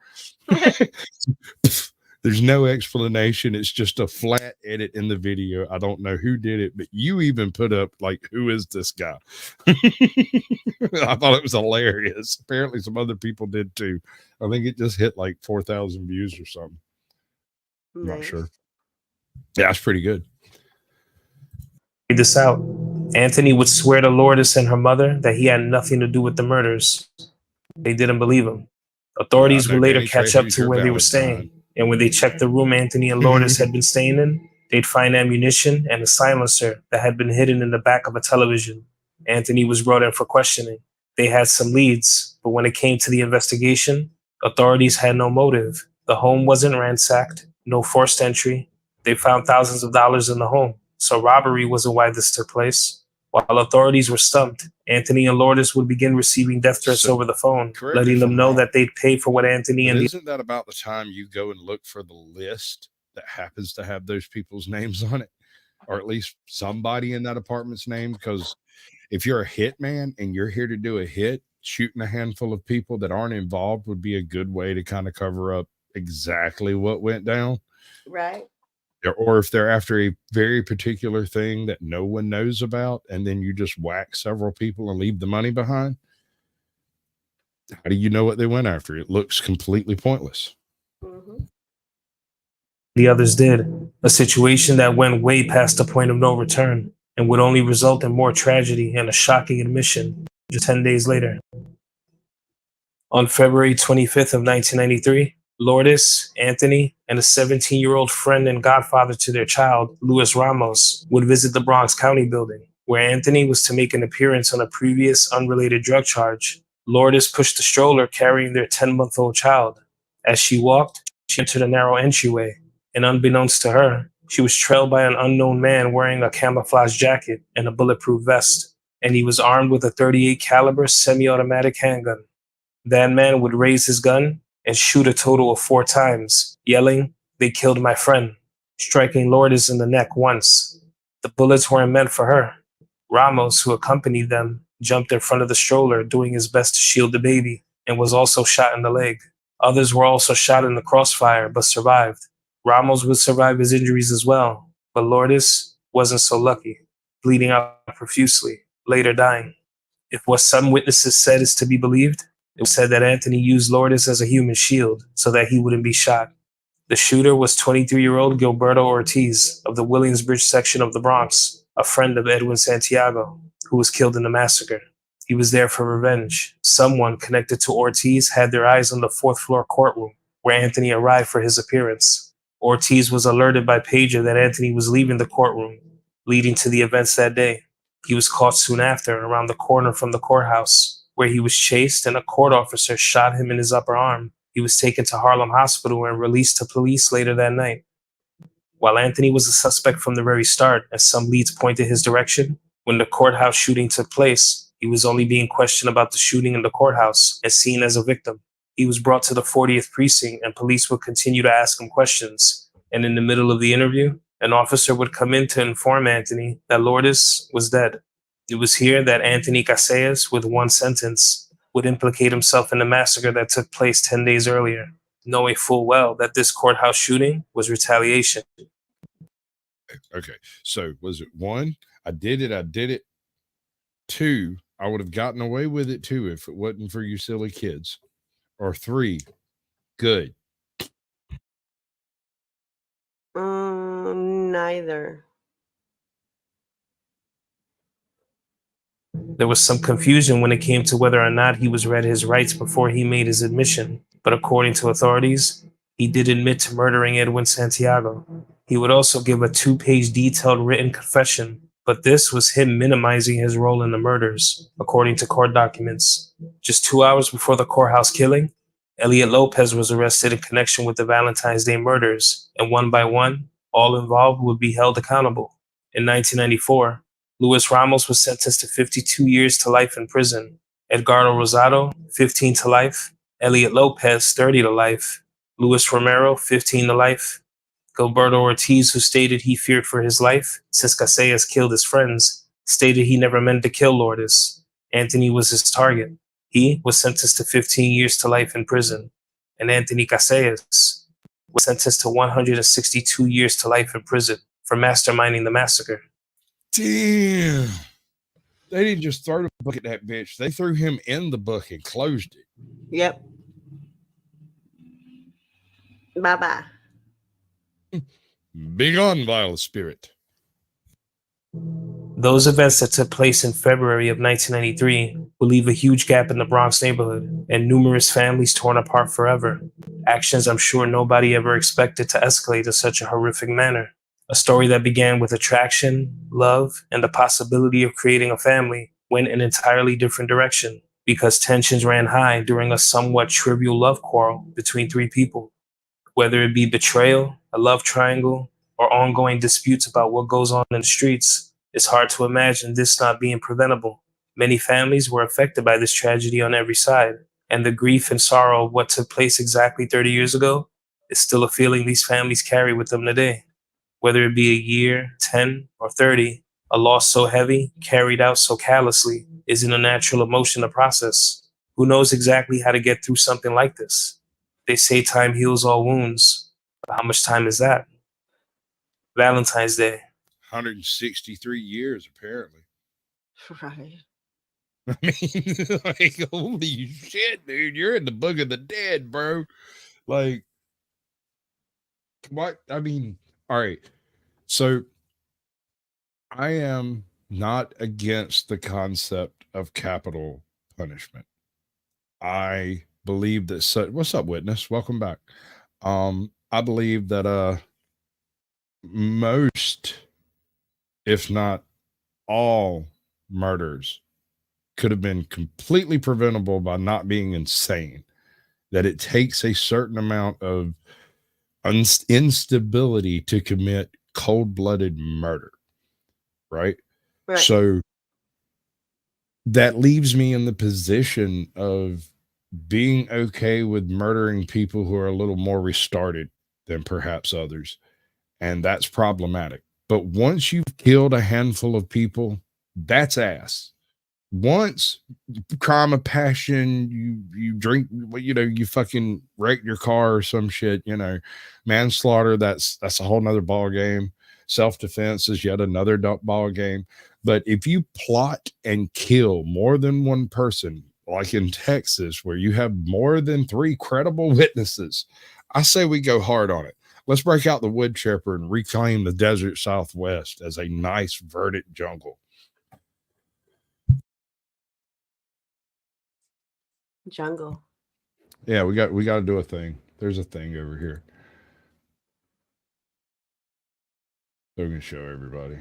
Speaker 1: There's no explanation. It's just a flat edit in the video. I don't know who did it, but you even put up like, who is this guy? I thought it was hilarious. Apparently some other people did too. I think it just hit like 4,000 views or something. I'm not sure. Yeah, it's pretty good.
Speaker 7: This out. Anthony would swear to Lourdes and her mother that he had nothing to do with the murders. They didn't believe him. Authorities would later catch up to where they were staying. And when they checked the room Anthony and Lourdes had been staying in, they'd find ammunition and a silencer that had been hidden in the back of a television. Anthony was brought in for questioning. They had some leads, but when it came to the investigation, authorities had no motive. The home wasn't ransacked, no forced entry. They found thousands of dollars in the home, so robbery wasn't why this took place. While authorities were stumped, Anthony and Lourdes would begin receiving death threats over the phone, letting them know that they'd pay for what Anthony and
Speaker 1: isn't that about the time you go and look for the list that happens to have those people's names on it, or at least somebody in that apartment's name? Because if you're a hitman and you're here to do a hit, shooting a handful of people that aren't involved would be a good way to kind of cover up exactly what went down.
Speaker 21: Right.
Speaker 1: Or if they're after a very particular thing that no one knows about, and then you just whack several people and leave the money behind. How do you know what they went after? It looks completely pointless.
Speaker 7: The others did. A situation that went way past the point of no return and would only result in more tragedy and a shocking admission just 10 days later. On February 25th of 1993, Lourdes, Anthony, and a 17-year-old friend and godfather to their child, Luis Ramos, would visit the Bronx County building, where Anthony was to make an appearance on a previous unrelated drug charge. Lourdes pushed the stroller carrying their 10-month-old child. As she walked, she entered a narrow entryway, and unbeknownst to her, she was trailed by an unknown man wearing a camouflage jacket and a bulletproof vest, and he was armed with a .38 caliber semi-automatic handgun. That man would raise his gun and shoot a total of 4 times, yelling, "They killed my friend," striking Lourdes in the neck once. The bullets weren't meant for her. Ramos, who accompanied them, jumped in front of the stroller, doing his best to shield the baby, and was also shot in the leg. Others were also shot in the crossfire, but survived. Ramos would survive his injuries as well, but Lourdes wasn't so lucky, bleeding out profusely, later dying. If what some witnesses said is to be believed, it was said that Anthony used Lourdes as a human shield so that he wouldn't be shot. The shooter was 23-year-old Gilberto Ortiz of the Williamsbridge section of the Bronx, a friend of Edwin Santiago, who was killed in the massacre. He was there for revenge. Someone connected to Ortiz had their eyes on the 4th floor courtroom, where Anthony arrived for his appearance. Ortiz was alerted by pager that Anthony was leaving the courtroom, leading to the events that day. He was caught soon after, around the corner from the courthouse, where he was chased and a court officer shot him in his upper arm. He was taken to Harlem Hospital and released to police later that night. While Anthony was a suspect from the very start, as some leads pointed his direction, when the courthouse shooting took place, he was only being questioned about the shooting in the courthouse and seen as a victim. He was brought to the 40th precinct and police would continue to ask him questions. And in the middle of the interview, an officer would come in to inform Anthony that Lourdes was dead. It was here that Anthony Casillas, with one sentence, would implicate himself in the massacre that took place 10 days earlier, knowing full well that this courthouse shooting was retaliation.
Speaker 1: Okay, so was it 1? I did it. 2, I would have gotten away with it too if it wasn't for you silly kids. Or 3, good.
Speaker 21: Neither.
Speaker 7: There was some confusion when it came to whether or not he was read his rights before he made his admission, but according to authorities, he did admit to murdering Edwin Santiago. He would also give a 2-page detailed written confession, but this was him minimizing his role in the murders, according to court documents. Just 2 hours before the courthouse killing, Elliot Lopez was arrested in connection with the Valentine's Day murders, and one by one, all involved would be held accountable. In 1994, Luis Ramos was sentenced to 52 years to life in prison. Edgardo Rosado, 15 to life. Elliot Lopez, 30 to life. Luis Romero, 15 to life. Gilberto Ortiz, who stated he feared for his life since Casillas killed his friends, stated he never meant to kill Lourdes. Anthony was his target. He was sentenced to 15 years to life in prison. And Anthony Casillas was sentenced to 162 years to life in prison for masterminding the massacre.
Speaker 1: Damn. They didn't just throw the book at that bitch. They threw him in the book and closed it.
Speaker 21: Yep. Bye-bye.
Speaker 1: Begone, vile spirit.
Speaker 7: Those events that took place in February of 1993 will leave a huge gap in the Bronx neighborhood and numerous families torn apart forever. Actions I'm sure nobody ever expected to escalate in such a horrific manner. A story that began with attraction, love, and the possibility of creating a family went an entirely different direction because tensions ran high during a somewhat trivial love quarrel between 3 people. Whether it be betrayal, a love triangle, or ongoing disputes about what goes on in the streets, it's hard to imagine this not being preventable. Many families were affected by this tragedy on every side, and the grief and sorrow of what took place exactly 30 years ago is still a feeling these families carry with them today. Whether it be a year, 10, or 30, a loss so heavy, carried out so callously, isn't a natural emotion to process. Who knows exactly how to get through something like this? They say time heals all wounds, but how much time is that? Valentine's Day.
Speaker 1: 163 years, apparently.
Speaker 21: Right.
Speaker 1: I mean, like, holy shit, dude. You're in the book of the dead, bro. Like, what? I mean, all right. So, I am not against the concept of capital punishment. I believe that what's up, witness? Welcome back. I believe that most, if not all, murders could have been completely preventable by not being insane. That it takes a certain amount of instability to commit cold-blooded murder, right?
Speaker 21: Right.
Speaker 1: So that leaves me in the position of being okay with murdering people who are a little more restarted than perhaps others. And that's problematic. But once you've killed a handful of people, that's ass. Once crime of passion, you drink, you fucking wreck your car or some shit, manslaughter, that's a whole nother ball game. Self-defense is yet another ball game. But if you plot and kill more than one person, like in Texas, where you have more than 3 credible witnesses, I say we go hard on it. Let's break out the wood chipper and reclaim the desert Southwest as a nice verdant jungle.
Speaker 21: Jungle.
Speaker 1: Yeah, we got to do a thing. There's a thing over here. So we can show everybody.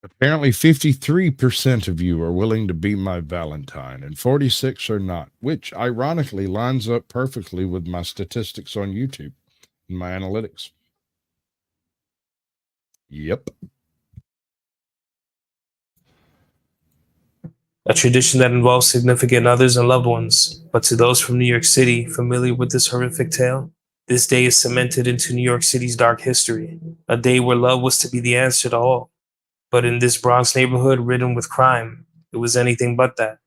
Speaker 1: Apparently 53% of you are willing to be my Valentine and 46 are not, which ironically lines up perfectly with my statistics on YouTube and my analytics. Yep.
Speaker 7: A tradition that involves significant others and loved ones. But to those from New York City familiar with this horrific tale, this day is cemented into New York City's dark history, a day where love was to be the answer to all. But in this Bronx neighborhood ridden with crime, it was anything but that.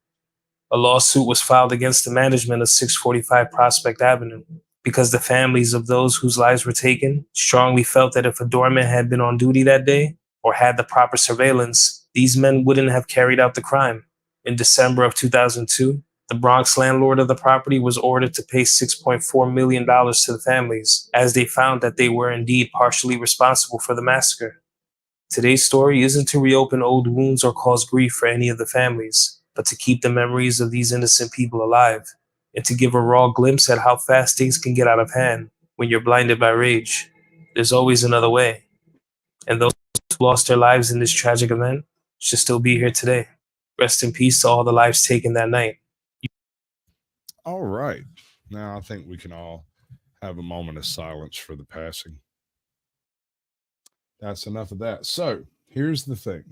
Speaker 7: A lawsuit was filed against the management of 645 Prospect Avenue because the families of those whose lives were taken strongly felt that if a doorman had been on duty that day or had the proper surveillance, these men wouldn't have carried out the crime. In December of 2002, the Bronx landlord of the property was ordered to pay $6.4 million to the families, as they found that they were indeed partially responsible for the massacre. Today's story isn't to reopen old wounds or cause grief for any of the families, but to keep the memories of these innocent people alive, and to give a raw glimpse at how fast things can get out of hand when you're blinded by rage. There's always another way. And those who lost their lives in this tragic event should still be here today. Rest in peace to all the lives taken that night.
Speaker 1: All right. Now I think we can all have a moment of silence for the passing. That's enough of that. So here's the thing.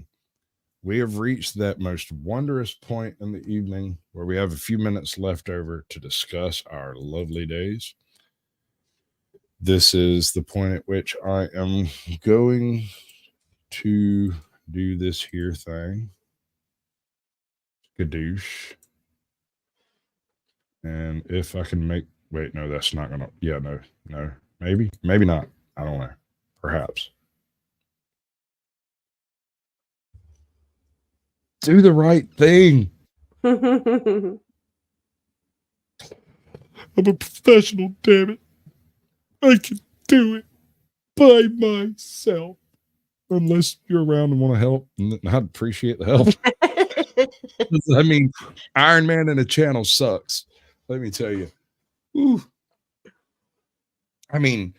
Speaker 1: We have reached that most wondrous point in the evening where we have a few minutes left over to discuss our lovely days. This is the point at which I am going to do this here thing. Gadoosh. And if I can make, wait, no, that's not going to, yeah, no, maybe not. I don't know. Perhaps. Do the right thing. I'm a professional, damn it. I can do it by myself. Unless you're around and want to help, and I'd appreciate the help. I mean, Iron Man in a channel sucks. Let me tell you. Ooh. I mean,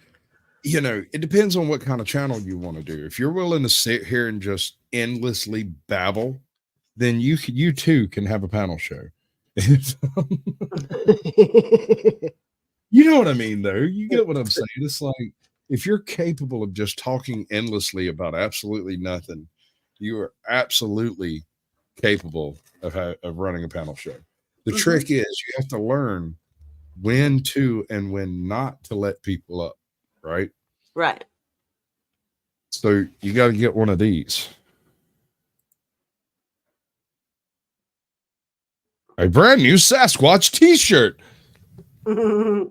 Speaker 1: it depends on what kind of channel you want to do. If you're willing to sit here and just endlessly babble, then you too can have a panel show. You know what I mean, though. You get what I'm saying. It's like, if you're capable of just talking endlessly about absolutely nothing, you are absolutely capable of running a panel show. The trick is you have to learn when to and when not to let people up, right?
Speaker 21: Right.
Speaker 1: So you got to get one of these. A brand new Sasquatch t-shirt. That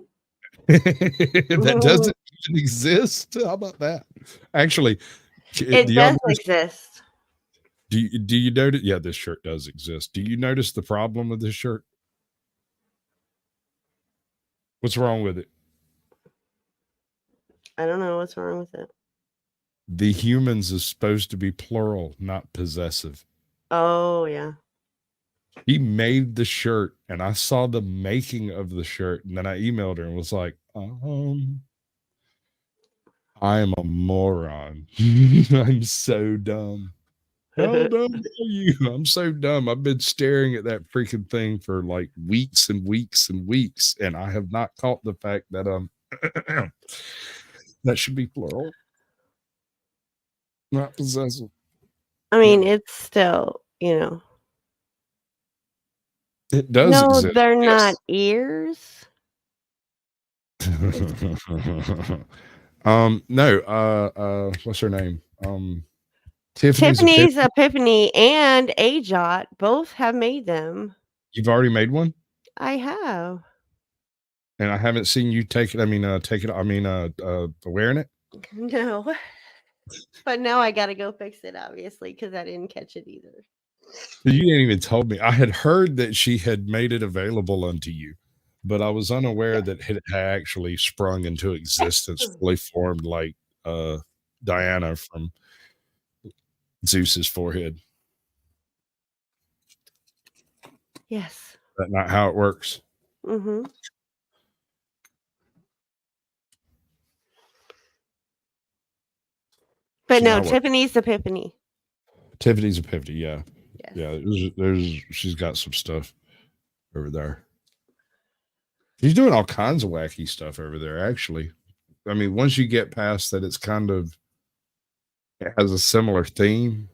Speaker 1: doesn't even exist. How about that? Actually,
Speaker 21: it does exist.
Speaker 1: Do you notice? Yeah, this shirt does exist. Do you notice the problem with this shirt? What's wrong with it?
Speaker 21: I don't know what's wrong with it.
Speaker 1: The humans is supposed to be plural, not possessive.
Speaker 21: Oh, yeah.
Speaker 1: He made the shirt, and I saw the making of the shirt, and then I emailed her and was like, I am a moron. I'm so dumb. How dumb are you? I'm so dumb. I've been staring at that freaking thing for like weeks and weeks and weeks, and I have not caught the fact that that should be plural, not possessive.
Speaker 21: I mean, it's still, you know.
Speaker 1: It does
Speaker 21: No,
Speaker 1: exist.
Speaker 21: they're not ears.
Speaker 1: No, what's her name? Tiffany's
Speaker 21: Epiphany and Ajot both have made them.
Speaker 1: You've already made one?
Speaker 21: I have.
Speaker 1: And I haven't seen you take it. Wearing it?
Speaker 21: No. But now I gotta go fix it, obviously, because I didn't catch it either.
Speaker 1: You didn't even told me. I had heard that she had made it available unto you, but I was unaware that it had actually sprung into existence, fully formed like Diana from Zeus's forehead.
Speaker 21: Yes.
Speaker 1: Is that not how it works?
Speaker 21: Mm-hmm. But no, Tiffany's Epiphany.
Speaker 1: Tiffany's Epiphany, yeah. Yes. Yeah, she's got some stuff over there. She's doing all kinds of wacky stuff over there, actually. I mean, once you get past that, it has a similar theme,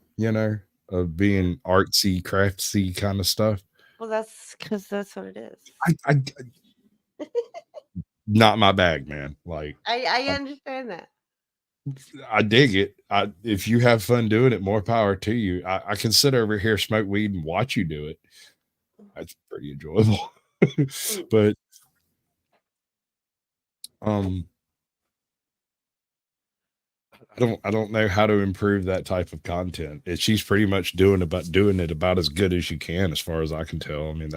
Speaker 1: of being artsy, craftsy kind of stuff.
Speaker 21: Well, that's because that's what it is.
Speaker 1: I not my bag, man. Like
Speaker 21: I understand that.
Speaker 1: I dig it. If you have fun doing it, more power to you. I can sit over here, smoke weed, and watch you do it. That's pretty enjoyable. But I don't know how to improve that type of content. She's pretty much doing it about as good as she can, as far as I can tell. I mean,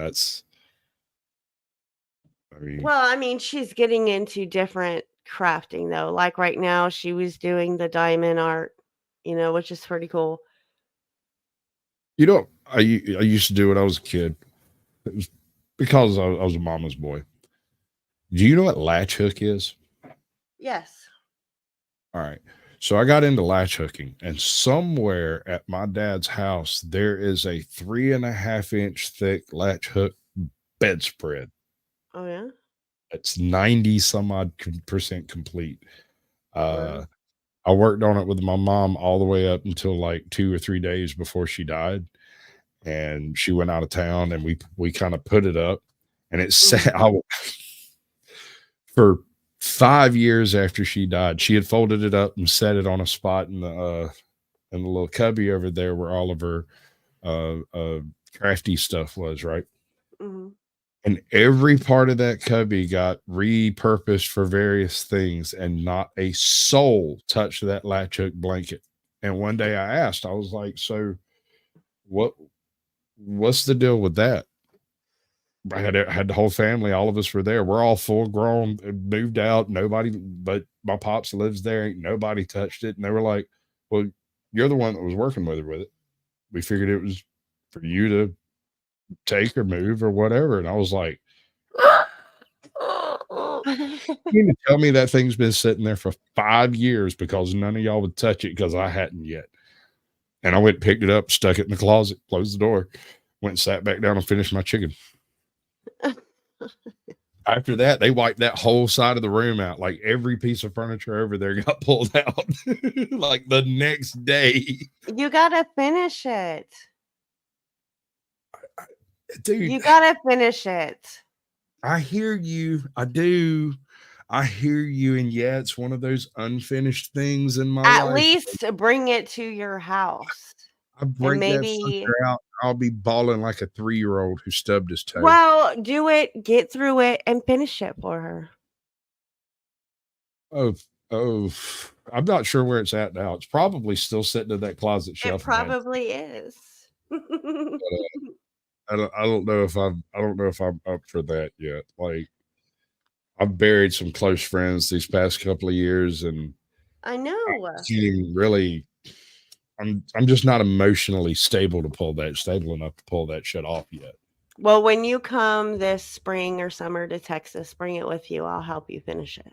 Speaker 21: well, I mean, she's getting into different crafting though. Like right now, she was doing the diamond art, which is pretty cool.
Speaker 1: I used to do when I was a kid. It was because I was a mama's boy. Do you know what latch hook is?
Speaker 21: Yes.
Speaker 1: All right. So I got into latch hooking, and somewhere at my dad's house, there is a 3.5-inch thick latch hook bedspread.
Speaker 21: Oh, yeah?
Speaker 1: It's 90 some odd % complete.
Speaker 21: Wow.
Speaker 1: I worked on it with my mom all the way up until like 2 or 3 days before she died. And she went out of town, and we kind of put it up, and it sat for 5 years after she died. She had folded it up and set it on a spot in the little cubby over there where all of her crafty stuff was, right?
Speaker 21: Mm-hmm.
Speaker 1: And every part of that cubby got repurposed for various things, and not a soul touched that latch hook blanket. And one day I asked, I was like, so what's the deal with that? I had the whole family, all of us were there. We're all full grown, moved out. Nobody but my pops lives there. Ain't nobody touched it. And they were like, well, you're the one that was working with her with it. We figured it was for you to take or move or whatever. And I was like, you mean to tell me that thing's been sitting there for 5 years because none of y'all would touch it because I hadn't yet? And I went and picked it up, stuck it in the closet, closed the door, went and sat back down and finished my chicken. After that, they wiped that whole side of the room out. Like every piece of furniture over there got pulled out like the next day.
Speaker 21: You gotta finish it.
Speaker 1: Dude,
Speaker 21: you gotta finish it.
Speaker 1: I hear you. I do. I hear you. And yeah, it's one of those unfinished things in my life.
Speaker 21: At least bring it to your house.
Speaker 1: I break that sucker out. I'll be bawling like a 3-year-old who stubbed his toe.
Speaker 21: Well, do it, get through it, and finish it for her.
Speaker 1: Oh, I'm not sure where it's at now. It's probably still sitting in that closet shelf.
Speaker 21: It probably is.
Speaker 1: But, I don't know if I'm up for that yet. Like, I've buried some close friends these past couple of years, and
Speaker 21: I know.
Speaker 1: I can't even really I'm just not emotionally stable enough to pull that shit off yet.
Speaker 21: Well, when you come this spring or summer to Texas, bring it with you. I'll help you finish it.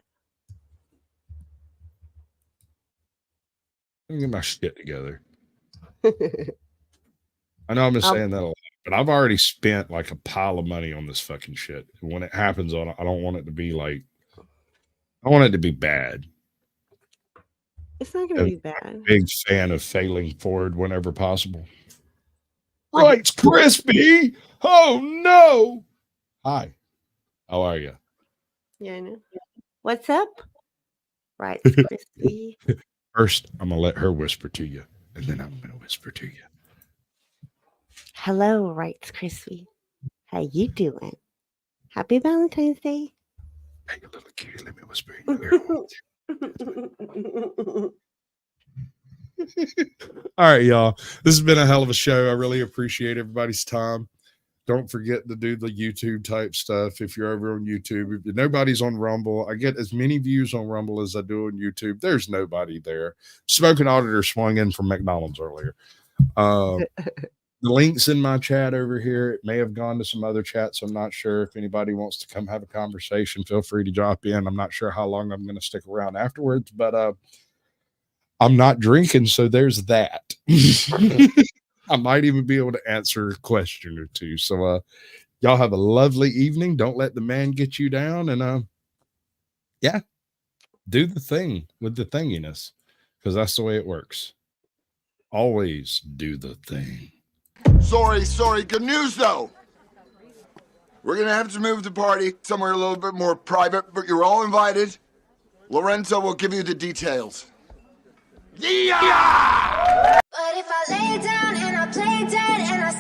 Speaker 1: Let me get my shit together. I know I've been saying that a lot, but I've already spent like a pile of money on this fucking shit. And when it happens I don't want it to be like, I want it to be bad.
Speaker 21: It's not going to be bad.
Speaker 1: I'm a big fan of failing forward whenever possible. Right, crispy. Oh no. Hi. How are you?
Speaker 21: Yeah, I know. What's up? Right, crispy.
Speaker 1: First, I'm gonna let her whisper to you, and then I'm gonna whisper to you.
Speaker 21: Hello, Rights Crispy. How you doing? Happy Valentine's Day.
Speaker 1: Hey, you little cutie, let me whisper in your ear. All right, y'all. This has been a hell of a show. I really appreciate everybody's time. Don't forget to do the YouTube type stuff if you're over on YouTube. If nobody's on Rumble, I get as many views on Rumble as I do on YouTube. There's nobody there. Smoking Auditor swung in from McDonald's earlier. The link's in my chat over here. It may have gone to some other chats. I'm not sure. If anybody wants to come have a conversation, feel free to drop in. I'm not sure how long I'm going to stick around afterwards, but I'm not drinking, so there's that. I might even be able to answer a question or two. So y'all have a lovely evening. Don't let the man get you down. And yeah, do the thing with the thinginess, because that's the way it works. Always do the thing.
Speaker 4: Sorry. Good news, though. We're going to have to move the party somewhere a little bit more private, but you're all invited. Lorenzo will give you the details. Yeah!
Speaker 3: But if I lay down and I play dead and I